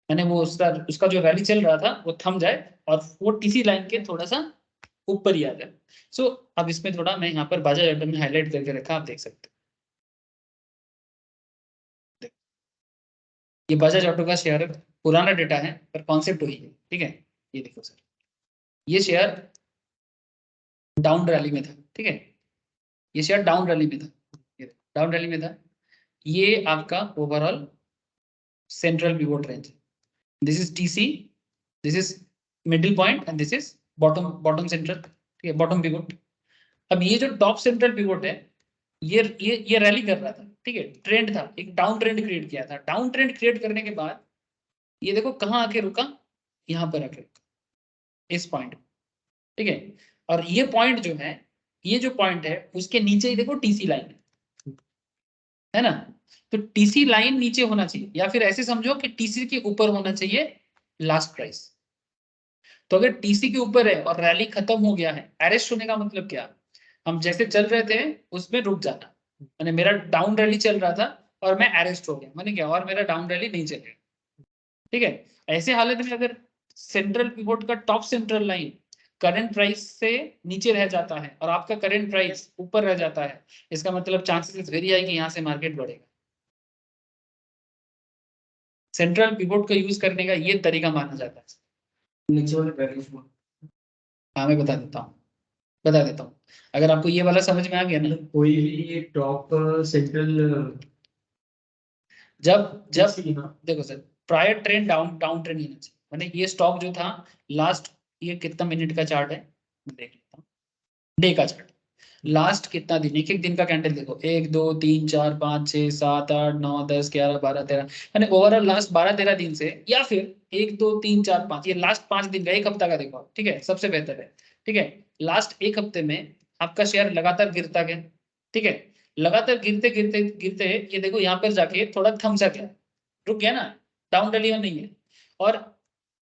माने वो उसका जो रैली चल रहा था वो थम जाए और वो TC लाइन के थोड़ा सा ऊपर ही आ जाए। So अब इसमें थोड़ा मैं यहाँ पर बाजार ऑटो में हाईलाइट करके रखा, आप देख सकते हैं। ये बजाज ऑटो का शेयर है, पुराना डेटा है पर कॉन्सेप्ट वही है, ठीक है। ये देखो सर, ये शेयर डाउन रैली में था, ठीक है, ये शेयर डाउन रैली में था, ये डाउन रैली में था। ये आपका overall central pivot range, this is TC, this is middle point and this is bottom central, ठीक है, बॉटम पिवोट। अब ये जो टॉप सेंट्रल पिवोट है, ये रैली कर रहा था, ठीक है, ट्रेंड था, एक डाउन ट्रेंड क्रिएट किया था। डाउन ट्रेंड क्रिएट करने के बाद ये देखो कहाँ आके रुका, यहाँ पर आके रुका, इस पॉइंट, ठीक है। और ये पॉइंट जो है, ये जो पॉइंट है उसके नीचे ही देखो टीसी लाइन है ना। तो टीसी लाइन नीचे होना चाहिए, या फिर ऐसे समझो कि टीसी के ऊपर होना चाहिए लास्ट प्राइस। तो अगर टीसी के ऊपर है और रैली खत्म हो गया है, अरेस्ट होने का मतलब क्या, हम जैसे चल रहे थे उसमें रुक जाना। मैंने मेरा डाउन रैली चल रहा था और मैं अरेस्ट हो गया, मैंने क्या, और मेरा डाउन रैली नहीं चलेगा, ठीक है। ऐसे हालत में अगर सेंट्रल पिवोट का top central line current price से नीचे रह जाता है और आपका करंट प्राइस ऊपर रह जाता है, इसका मतलब चांसेस वेरी हाई कि यहाँ से मार्केट बढ़ेगा। सेंट्रल पिवोट का यूज करने का ये तरीका माना जाता है। नीचे वाले बैलेंस में हाँ मैं बता देता हूँ। अगर आपको ये वाला समझ में आ गया ना, कोई भी टॉप सेंट्रल जब देखो sir, prior trend down trend होना चाहिए। मैंने ये स्टॉक जो था लास्ट, ये कितना मिनट का चार्ट है मैं देख लेता हूँ, डे का चार्ट, लास्ट कितना दिन, एक एक दिन का कैंडल देखो, 1 2 3 4 5 6 7 8 9 10 11 12 13, मैंने ओवरऑल लास्ट 12-13 दिन से, या फिर 1 2 3 4 5, ये लास्ट 5 दिन का, एक हफ्ता का देखो, ठीक है, सबसे बेहतर है, ठीक है। लास्ट एक हफ्ते में आपका शेयर लगातार गिरता गया, ठीक है, लगातार गिरते गिरते गिरते ये देखो यहाँ पर जाके थोड़ा थम सा गया, रुक गया ना, डाउन रैली में नहीं है। और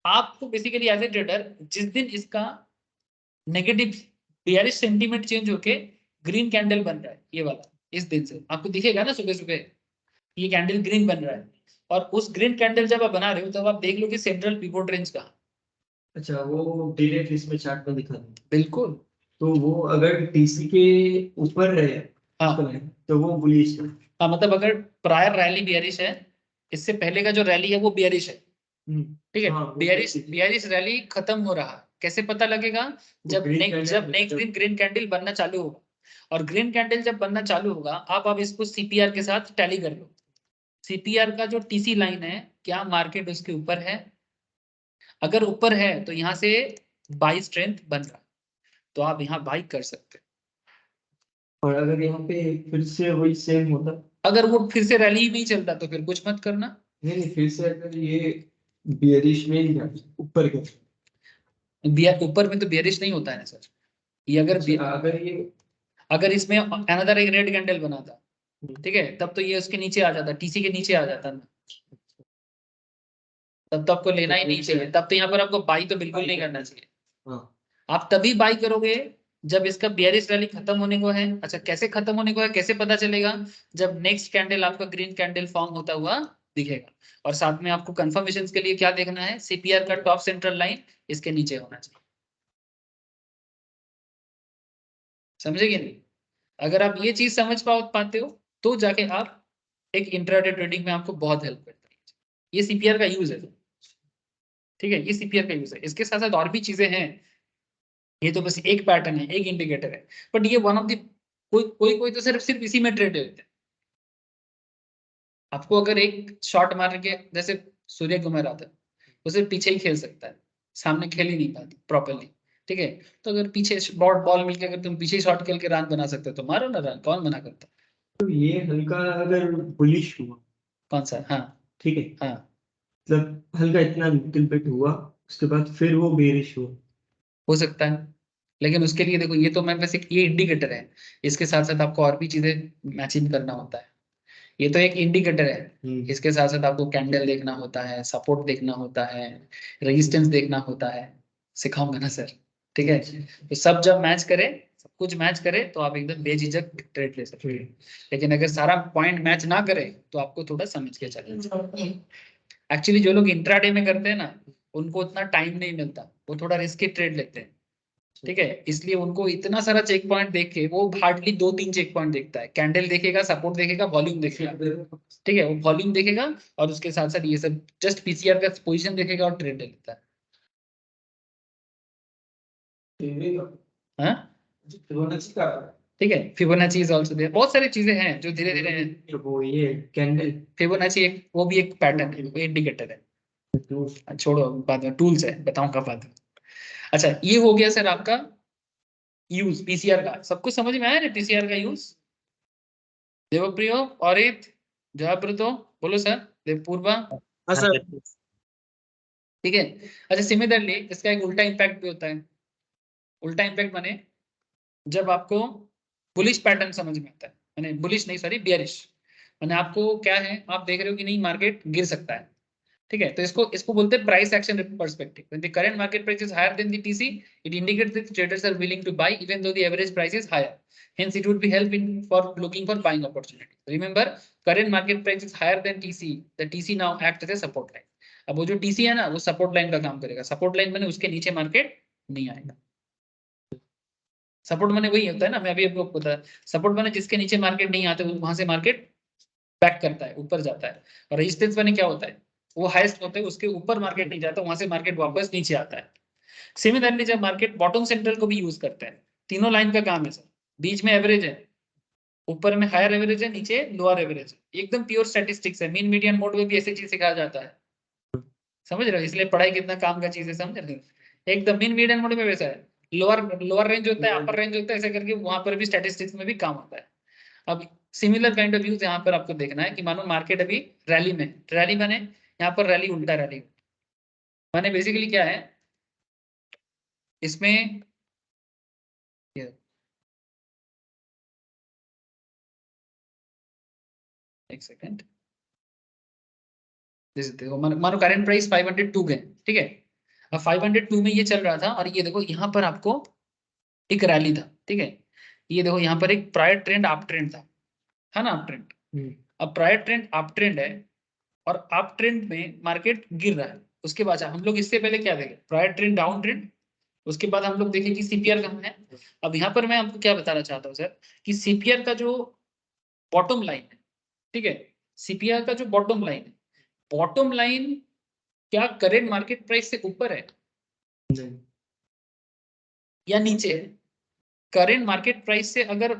आपको बेसिकली एज ए ट्रेडर जिस दिन इसका नेगेटिव बियरिश सेंटीमेंट चेंज होके ग्रीन कैंडल बन रहा है, ये वाला, इस दिन से आपको दिखेगा ना सुबह सुबह ये कैंडल ग्रीन बन रहा है, और उस ग्रीन कैंडल जब आप बना रहे हो तब आप देख लो कि सेंट्रल पिवोट रेंज का, अच्छा वो डायरेक्ट इसमें चार्ट में दिखा दूं, बिल्कुल तो वो अगर टीसी के ऊपर रहे हाँ तो वो बुलिश है। हाँ, मतलब अगर प्रायर रैली बियरिश है, इससे पहले का जो रैली है वो बियरिश है, ठीक है। हाँ, वो बियरिश रैली खत्म हो रहा है, कैसे पता लगेगा? जब green नेक्स्ट candle दिन ग्रीन कैंडल बनना चालू होगा, और ग्रीन कैंडल जब बनना चालू होगा, आप इसको सीपीआर के साथ टैली कर लो। सीपीआर का जो टीसी लाइन है, क्या मार्केट उसके ऊपर है? अगर ऊपर है तो यहाँ से बाई स्ट्रेंथ बन रहा, तो आप यहाँ बाई कर सकते और अगर यहाँ पे फिर से वही सेम होता, हो। अगर वो फिर से रैली ही नहीं चलता तो फिर कुछ मत करना। नहीं फिर से अगर ये बियरिश में ही जाता, ऊपर के, ऊपर में तो बियरिश नहीं होता है ना सर। ये अगर ये अगर इसमें अनदर एक रेड कैंडल बना था, ठीक है, तब तो ये उसके नीचे आ जाता, टीसी के नीचे आ जाता ना, तब तो आपको लेना ही नहीं चाहिए। तब तो यहाँ पर आपको बाई तो बिल्कुल नहीं करना चाहिए। हाँ, आप तभी बाई करोगे जब इसका बियरिश रैली खत्म होने को है। अच्छा, कैसे खत्म होने को है, कैसे पता चलेगा? जब नेक्स्ट कैंडल आपका ग्रीन कैंडल फॉर्म होता हुआ दिखेगा। और साथ में आपको कंफर्मेशन के लिए क्या देखना है? सीपीआर का टॉप सेंट्रल लाइन इसके नीचे होना चाहिए। समझे कि नहीं? अगर आप ये चीज समझ पाते हो तो जाके आप एक इंट्राडे ट्रेडिंग में आपको बहुत हेल्प करता है। ये सीपीआर का यूज है, ठीक है, ये सीपीआर का यूज है। इसके साथ साथ और भी चीजें हैं, ये तो बस एक पैटर्न है, एक इंडिकेटर है, बट ये वन ऑफ द, कोई तो सिर्फ इसी में ट्रेड होते हैं। आपको अगर एक शॉट मार के, जैसे सूर्य कुमार आता है, वो सिर्फ पीछे ही खेल सकता है, सामने खेल ही नहीं पाता प्रॉपरली, ठीक है। तो अगर पीछे बॉल मिलके अगर तुम पीछे शॉट खेल के रन बना सकते हो तो मारो ना रन, कौन मना करता? तो ये हल्का अगर बुलिश हुआ, कौन सा? हाँ ठीक है, हाँ, मतलब हल्का इतना लिटिल बिट हुआ, उसके बाद फिर वो बेरिश हुआ। हो सकता है, लेकिन उसके लिए देखो, ये तो मैं बस एक ये इंडिकेटर है, इसके साथ साथ आपको और भी चीजें मैचिंग करना होता है। ये तो एक इंडिकेटर है, इसके साथ साथ आपको कैंडल देखना होता है, सपोर्ट देखना होता है, रेजिस्टेंस देखना होता है। सिखाऊंगा ना सर, ठीक है। तो सब जब मैच करे, सब कुछ मैच करे तो आप एकदम बेझिझक ट्रेड ले सकते हैं। लेकिन अगर सारा पॉइंट मैच ना करे तो आपको थोड़ा समझ के चलना। एक्चुअली जो लोग इंट्राडे में करते हैं ना, उनको उतना टाइम नहीं मिलता, वो थोड़ा रिस्की ट्रेड लेते हैं, ठीक है। इसलिए उनको इतना सारा चेक पॉइंट देख के वो हार्डली 2-3 चेक पॉइंट देखता है। कैंडल देखेगा, सपोर्ट देखेगा, वॉल्यूम देखेगा, ठीक है, वो वॉल्यूम देखेगा और उसके साथ साथ ये सब जस्ट पीसीआर का पोजीशन देखेगा और ट्रेड ले लेता है। हाँ ठीक है, फिबोनाची इज आल्सो देयर, बहुत सारी चीजें हैं जो धीरे धीरे। तो वो ये कैंडल फिबोनाची एक, वो भी एक पैटर्न है, वो इंडिकेटर है। छोड़ो, बाद में टूल्स है, बताऊंगा बाद में। अच्छा, ये हो गया सर आपका यूज पीसीआर का। सब कुछ समझ में आया ना पीसीआर का यूज? देवप्रियो, औरित, जयब्रतो, बोलो सर, देवपूर्वा, ठीक है। अच्छा, सिमिलरली इसका एक उल्टा इम्पैक्ट भी होता है। उल्टा इम्पैक्ट माने जब आपको बुलिश पैटर्न समझ में आता है, माने बुलिश नहीं, सॉरी, बियरिश, माने आपको क्या है, आप देख रहे हो कि नहीं मार्केट गिर सकता है, ठीक है, तो इसको बोलते हैं price action perspective. When the current market price is higher than the TC, it indicates that traders are willing to buy even though the average price is higher, hence it would be help in for looking for buying opportunity। remember, current market price is higher than tc, the tc now acts as a support line। अब वो जो TC है ना, वो support line का काम करेगा। Support line माने उसके नीचे मार्केट नहीं आएगा। सपोर्ट माने वही होता है ना, मैं अभी आपको बताया, सपोर्ट माने जिसके नीचे मार्केट नहीं आते वहां से मार्केट बैक करता है, ऊपर जाता है। और रेजिस्टेंस माने क्या होता है, वो हाईएस्ट होता है, उसके ऊपर मार्केट नहीं जाता, वहां से मार्केट वापस नीचे आता है। सिमिलरली जब मार्केट बॉटम सेंट्रल को भी यूज करते हैं, तीनों लाइन का काम है सर। बीच में एवरेज है, ऊपर में हायर एवरेज है, नीचे लोअर एवरेज है, एकदम प्योर स्टैटिस्टिक्स है। मीन मीडियन मोड में भी ऐसी चीज सिखाया जाता है, समझ रहे हो? इसलिए पढ़ाई कितना काम का चीज है, समझ रहे हो? एकदम मीन मीडियन मोड में वैसा है, लोअर रेंज होता है, अपर रेंज होता है, ऐसे करके वहां पर भी स्टैटिस्टिक्स में भी काम होता है। अब सिमिलर काइंड ऑफ व्यूज यहाँ पर आपको देखना है कि मानो मार्केट अभी रैली में, रैली माने यहाँ पर रैली, उल्टा रैली माने बेसिकली क्या है इसमें, एक सेकेंड, जैसे देखो मानो करंट प्राइस 502 गए, ठीक है। अब 502 में ये चल रहा था और ये देखो यहाँ पर आपको एक रैली था, ठीक है। ये देखो यहाँ पर एक प्रायर ट्रेंड अप ट्रेंड था, है ना, अप ट्रेंड। अब प्रायर ट्रेंड अप ट्रेंड है और अप ट्रेंड में मार्केट गिर रहा है। उसके बाद हम लोग इससे पहले क्या देखे, प्रायर ट्रेंड डाउन ट्रेंड, उसके बाद हम लोग देखें कि सीपीआर कहाँ है। अब यहाँ पर मैं आपको क्या बताना चाहता हूँ सर कि सीपीआर का जो बॉटम लाइन है, ठीक है, सीपीआर का जो बॉटम लाइन है, बॉटम लाइन क्या करेंट मार्केट प्राइस से ऊपर है नहीं, या नीचे है? करेंट मार्केट प्राइस से अगर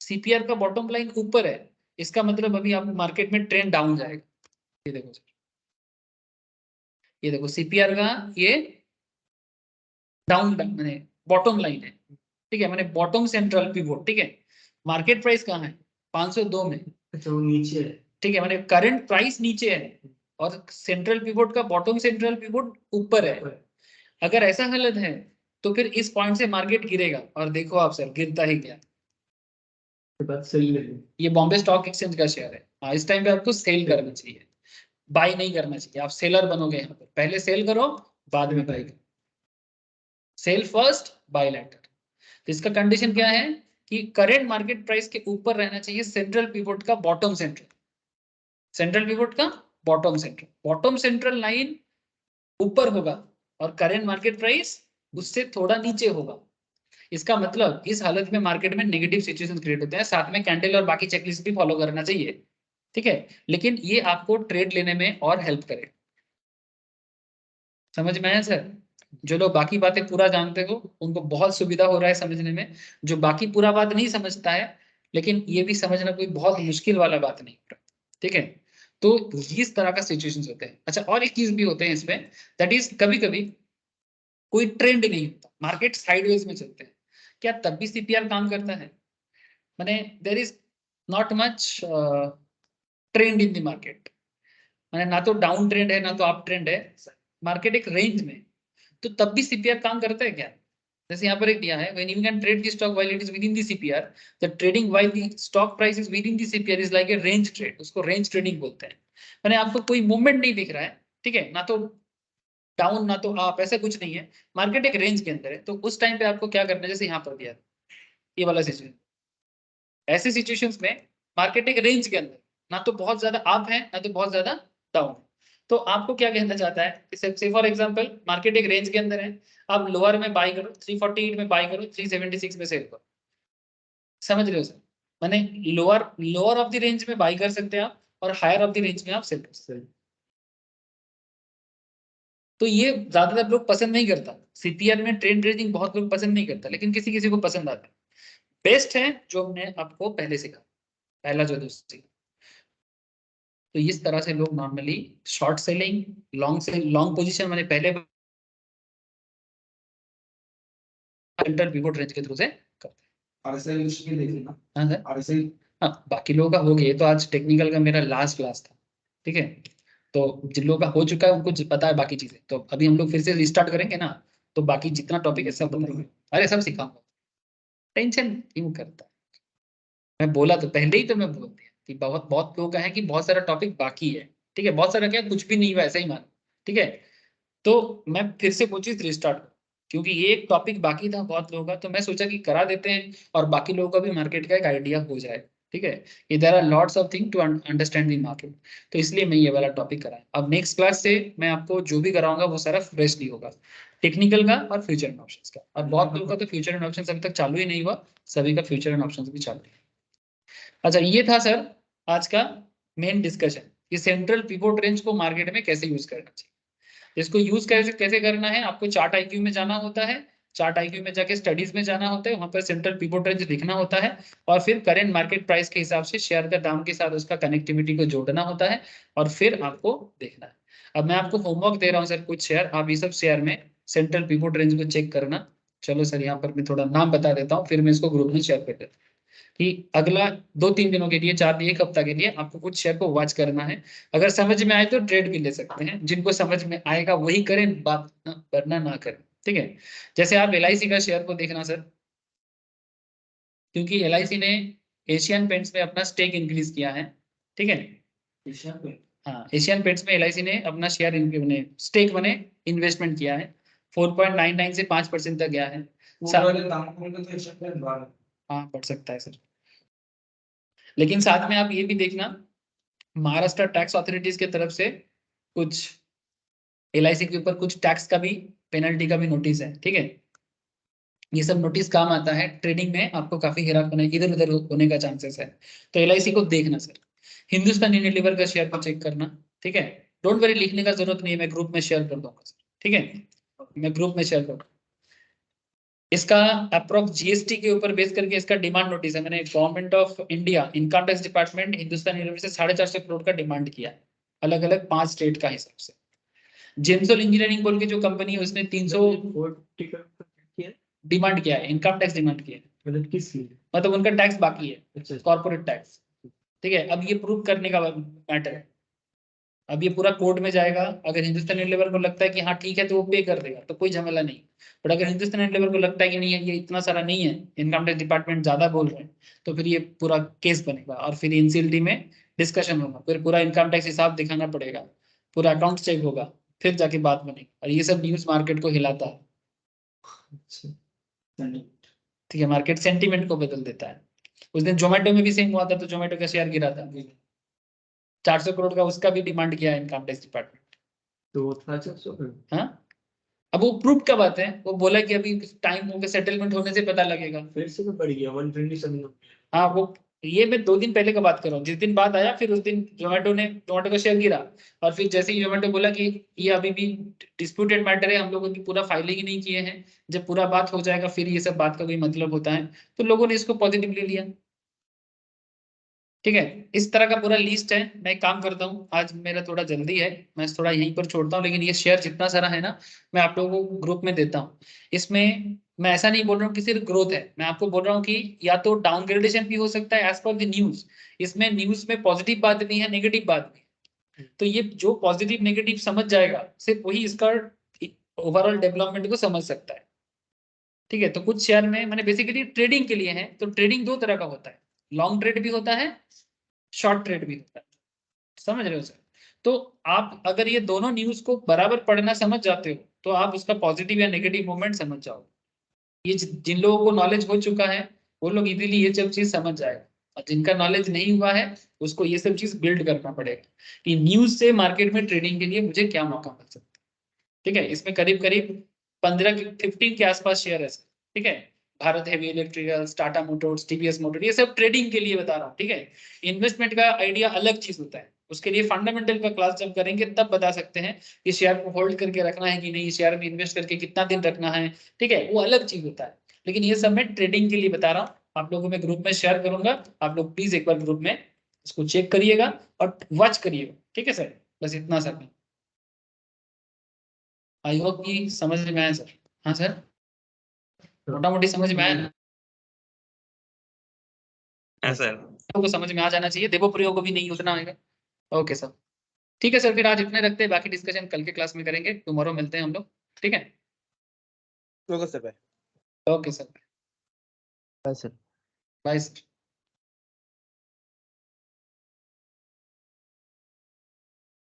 सीपीआर का बॉटम लाइन ऊपर है, इसका मतलब अभी आप मार्केट में ट्रेंड डाउन जाएगा। ये देखो सर, ये देखो सीपीआर का ये डाउन मैंने बॉटम लाइन है, ठीक है, मैंने बॉटम सेंट्रल पिवोट, ठीक है। मार्केट प्राइस कहाँ है? 502 में, अच्छा वो नीचे है। ठीक है, मैंने करंट प्राइस नीचे है और सेंट्रल पिवोट का बॉटम सेंट्रल पिवोट ऊपर है। अगर ऐसा हालत है तो फिर इस पॉइंट से मार्केट गिरेगा, और देखो आप सर गिरता ही गया। ये बात सही है। ये बॉम्बे स्टॉक एक्सचेंज का शेयर है। हाँ, इस टाइम पे आपको सेल करना चाहिए, बाय नहीं करना चाहिए। आप सेलर बनोगे यहाँ पर, पहले सेल करो बाद में बाय करो, सेल फर्स्ट बाय लेटर। तो इसका कंडीशन क्या है कि करेंट मार्केट प्राइस के ऊपर रहना चाहिए सेंट्रल पिवोट का बॉटम सेंट्रल, सेंट्रल पिवोट का bottom central, bottom central line ऊपर होगा और करेंट मार्केट प्राइस उससे थोड़ा नीचे होगा। इसका मतलब इस हालत में मार्केट में नेगेटिव सिचुएशन क्रिएट होते हैं। साथ में कैंडल और बाकी चेकलिस्ट भी फॉलो करना चाहिए, ठीक है, लेकिन ये आपको ट्रेड लेने में और हेल्प करे। समझ में आया सर? जो लोग बाकी बातें पूरा जानते हो उनको बहुत सुविधा हो रहा है समझने में। जो बाकी पूरा बात नहीं समझता है, लेकिन ये भी समझना कोई बहुत मुश्किल वाला बात नहीं है, ठीक है। तो इस तरह का सिचुएशंस होते हैं। अच्छा, और एक चीज भी होते हैं इसमें, दैट इज कभी कभी कोई ट्रेंड नहीं होता, मार्केट साइडवेज में चलते हैं, क्या तब भी सीपीआर काम करता है? माने there is not much trend in the market, माने ना तो डाउन ट्रेंड है ना तो अप ट्रेंड है, मार्केट एक रेंज में, तो तब भी सीपीआर काम करता है क्या? जैसे यहाँ पर एक दिया है, when you can trade the stock while it is within the CPR, the trading while the stock price is within the CPR is like a range trade, उसको रेंज ट्रेडिंग बोलते हैं। माने आपको कोई मूवमेंट नहीं दिख रहा है, ठीक है, ना तो डाउन ना तो अप, ऐसा कुछ नहीं है, मार्केट एक रेंज के अंदर है। तो उस टाइम पे आपको क्या करना है, जैसे यहाँ पर दिया ये वाला सिचुएशन, ऐसे सिचुएशंस में मार्केट एक रेंज के अंदर, ना तो बहुत ज्यादा अप है ना तो बहुत ज्यादा डाउन। तो आपको क्या कहना चाहता है, से फॉर एग्जांपल मार्केट एक रेंज के अंदर है, आप लोअर में बाय करो 348 में, बाय करो 376 में सेल करो। समझ रहे हो सर? माने lower lower of the range में बाय कर सकते हैं आप और हायर ऑफ द रेंज में आप सेल कर सकते हैं। तो ये ज्यादातर लोग पसंद नहीं करता, सीपीआर में ट्रेंड ट्रेडिंग बहुत लोग पसंद नहीं करता, लेकिन किसी किसी को पसंद आता है। बेस्ट है जो हमने आपको पहले सिखा, पहला जो दूसरी। तो इस तरह से लोग नॉर्मली शॉर्ट सेलिंग, लॉन्ग से लॉन्ग पोजीशन मैंने पहले सेंट्रल पिवोट रेंज के थ्रू से करते हैं। आरएसआई उसकी देखी ना, हाँ सर, आरएसआई। हाँ बाकी लोगों का हो गया, ये तो आज टेक्निकल का मेरा लास्ट क्लास था, ठीक है। तो जिन लोगों का हो चुका है उनको पता है बाकी चीजें, तो अभी हम लोग फिर से रिस्टार्ट करेंगे ना, तो बाकी जितना टॉपिक है सब बताएंगे। अरे सब सिखाऊंगा, टेंशन क्यों करता है? मैं बोला तो पहले ही तो मैं बोल दिया कि बहुत बहुत लोगों का है कि बहुत सारा टॉपिक बाकी है, ठीक है, बहुत सारा क्या कुछ भी नहीं हुआ ऐसा ही मान, ठीक है। तो मैं फिर से वो चीज रिस्टार्ट, क्योंकि ये एक टॉपिक बाकी था बहुत लोगों का, तो मैं सोचा कि करा देते हैं और बाकी लोगों का भी मार्केट का एक आइडिया हो जाए, ठीक है। There are lots of thing to understand the market, तो इसलिए मैं ये वाला टॉपिक कराया। अब नेक्स्ट क्लास से मैं आपको जो भी कराऊंगा वो सारा फ्रेशली होगा, टेक्निकल का और फ्यूचर एंड ऑप्शंस का। और बहुत लोगों का तो फ्यूचर एंड ऑप्शंस अभी तक चालू ही नहीं हुआ, सभी का फ्यूचर एंड ऑप्शंस भी चालू है। अच्छा, ये था सर आज का मेन डिस्कशन कि सेंट्रल पिवोट रेंज को मार्केट में कैसे यूज करना चाहिए। इसको यूज कैसे कैसे करना है, आपको चार्ट आईक्यू में जाना होता है, चार्ट आईक्यू में जाके स्टडीज में जाना होता है, वहां पर सेंट्रल पिवोट रेंज लिखना होता है, और फिर करंट मार्केट प्राइस के हिसाब से शेयर का दाम के साथ उसका कनेक्टिविटी को जोड़ना होता है, और फिर आपको देखना है। अब मैं आपको होमवर्क दे रहा हूँ सर, कुछ शेयर आप ये सब शेयर में सेंट्रल पिवोट रेंज को चेक करना। चलो सर, यहाँ पर मैं थोड़ा नाम बता देता हूँ, फिर मैं इसको ग्रुप में शेयर कर देता हूँ कि अगला 2-3 दिनों के लिए, 4 एक हफ्ता के लिए आपको कुछ शेयर को वॉच करना है। अगर समझ में आए तो ट्रेड भी ले सकते हैं, जिनको समझ में आएगा वही करें, बात वरना ना करें, ठीक है। जैसे आप एलआईसी का शेयर को देखना सर, क्योंकि एलआईसी ने एशियन पेंट्स में अपना स्टेक इंक्रीज किया है, ठीक है। हाँ, एशियन पेंट्स में एलआईसी ने अपना शेयर स्टेक बने इन्वेस्टमेंट किया है, 4.99 से 5% तक गया है। हाँ, बढ़ सकता है सर, लेकिन साथ में आप ये भी देखना, महाराष्ट्र टैक्स अथॉरिटीज की तरफ से कुछ एलआईसी के ऊपर कुछ टैक्स का भी, पेनल्टी का भी नोटिस है, ठीक है। ये सब नोटिस काम आता है ट्रेडिंग में, आपको काफी हेरा होने इधर उधर होने का चांसेस है। तो LIC को देखना सर, हिंदुस्तान यूनिलीवर का शेयर को चेक करना, ठीक है। डोंट वरी, लिखने का जरूरत नहीं है, मैं ग्रुप में शेयर कर दूंगा सर, ठीक है, मैं ग्रुप में शेयर कर। इसका अप्रोक्स GST के ऊपर बेस करके इसका डिमांड नोटिस है, मैंने government of India income tax department Hindustan Unilever से 450 करोड़ का डिमांड किया है, अलग अलग 5 स्टेट का हिसाब से। जेमसोल इंजीनियरिंग बोल के जो कंपनी है उसने 300 डिमांड किया है, इनकम टैक्स डिमांड किया है, मतलब किस लिए? मतलब उनका टैक्स बाकी है, अच्छा कॉर्पोरेट टैक्स, ठीक है। अब ये प्रूव करने का मैटर है, अब ये पूरा कोर्ट में जाएगा। अगर हिंदुस्तान यूनिलीवर को लगता है कि हाँ ठीक है तो वो पे कर देगा, तो कोई झमेला नहीं। बट अगर हिंदुस्तान यूनिलीवर को लगता है कि नहीं है ये इतना सारा नहीं है, इनकम टैक्स डिपार्टमेंट ज्यादा बोल रहे हैं, तो फिर ये पूरा केस बनेगा और फिर NCLT में डिस्कशन होगा, फिर पूरा इनकम टैक्स हिसाब दिखाना पड़ेगा, पूरा अकाउंट चेक होगा, फिर जाके बात बनेगी। और ये सब न्यूज मार्केट को हिलाता है, अच्छा। ठीक है, मार्केट सेंटीमेंट को बदल देता है। उस दिन जोमेटो में भी सेम हुआ था, तो जोमेटो का शेयर गिरा था, 400 करोड़ का उसका भी डिमांड किया इनकम टैक्स डिपार्टमेंट। तो वो था 400 करोड़। हाँ, अब वो प्रूफ का बात है, वो बोला कि अभी टाइम होगा, सेटलमेंट होने से पता लगेगा। फिर से तो बढ़ गया 127। हाँ, वो ये मैं 2 दिन पहले का बात कर रहा हूँ, जिस दिन बात आया फिर उस दिन जोमेटो का शेयर गिरा। और फिर जैसे ही जोमेटो बोला कि ये अभी भी डिस्प्यूटेड मैटर है, हम लोगों की पूरा फाइलिंग ही नहीं किए हैं, जब पूरा बात हो जाएगा फिर ये सब बात का कोई मतलब होता है, तो लोगों ने इसको पॉजिटिवली लिया, ठीक है। इस तरह का पूरा लिस्ट है। मैं एक काम करता हूँ, आज मेरा थोड़ा जल्दी है, मैं थोड़ा यहीं पर छोड़ता हूँ, लेकिन ये शेयर जितना सारा है ना, मैं आप लोगों को ग्रुप में देता हूँ। इसमें मैं ऐसा नहीं बोल रहा हूँ कि सिर्फ ग्रोथ है, मैं आपको बोल रहा हूँ कि या तो डाउनग्रेडेशन भी हो सकता है एज पर द न्यूज। इसमें न्यूज में पॉजिटिव बात भी है, नेगेटिव बात भी है। तो ये जो पॉजिटिव नेगेटिव समझ जाएगा, सिर्फ वही इसका ओवरऑल डेवलपमेंट को समझ सकता है, ठीक है। तो कुछ शेयर में मैंने बेसिकली ट्रेडिंग के लिए है, तो ट्रेडिंग 2 तरह का होता है, लॉन्ग ट्रेड भी होता है, शॉर्ट ट्रेड भी होता है, समझ रहे हो सर। तो आप अगर ये दोनों न्यूज को बराबर पढ़ना समझ जाते हो, तो आप उसका पॉजिटिव या नेगेटिव मूवमेंट समझ जाओ। ये जिन लोगों को नॉलेज हो चुका है वो लोग इजीली ये सब चीज समझ जाएगा, और जिनका नॉलेज नहीं हुआ है उसको ये सब चीज बिल्ड करना पड़ेगा कि न्यूज से मार्केट में ट्रेडिंग के लिए मुझे क्या मौका मिल सकता है, ठीक है। इसमें करीब करीब 15 के आसपास शेयर है, ठीक है। Bharat heavy electricals, Tata Motors, TVS motor, ये सब ट्रेडिंग के लिए बता रहा हूँ, ठीक है। इन्वेस्टमेंट का आइडिया अलग चीज होता है, उसके लिए फंडामेंटल का क्लास जब करेंगे तब बता सकते हैं कि शेयर को होल्ड करके रखना है कि नहीं, शेयर में इन्वेस्ट करके कितना दिन रखना है, ठीक है, वो अलग चीज होता है। लेकिन ये सब मैं ट्रेडिंग के लिए बता रहा हूँ, आप लोगों में ग्रुप में शेयर करूंगा, आप लोग प्लीज एक बार ग्रुप में इसको चेक करिएगा और वॉच करिएगा, ठीक है सर। बस इतना सर, आई होप कि समझ में आया सर। हाँ सर, मोटा मोटी समझ में आया ना, सर। को समझ में आ जाना चाहिए, देवो प्रयोग को भी नहीं उतना आएगा। ओके सर, ठीक है सर, फिर आज इतने रखते हैं, बाकी डिस्कशन कल के क्लास में करेंगे, टुमारो मिलते हैं हम लोग, ठीक है। Okay sir, bye. Okay sir, bye sir. Bye sir.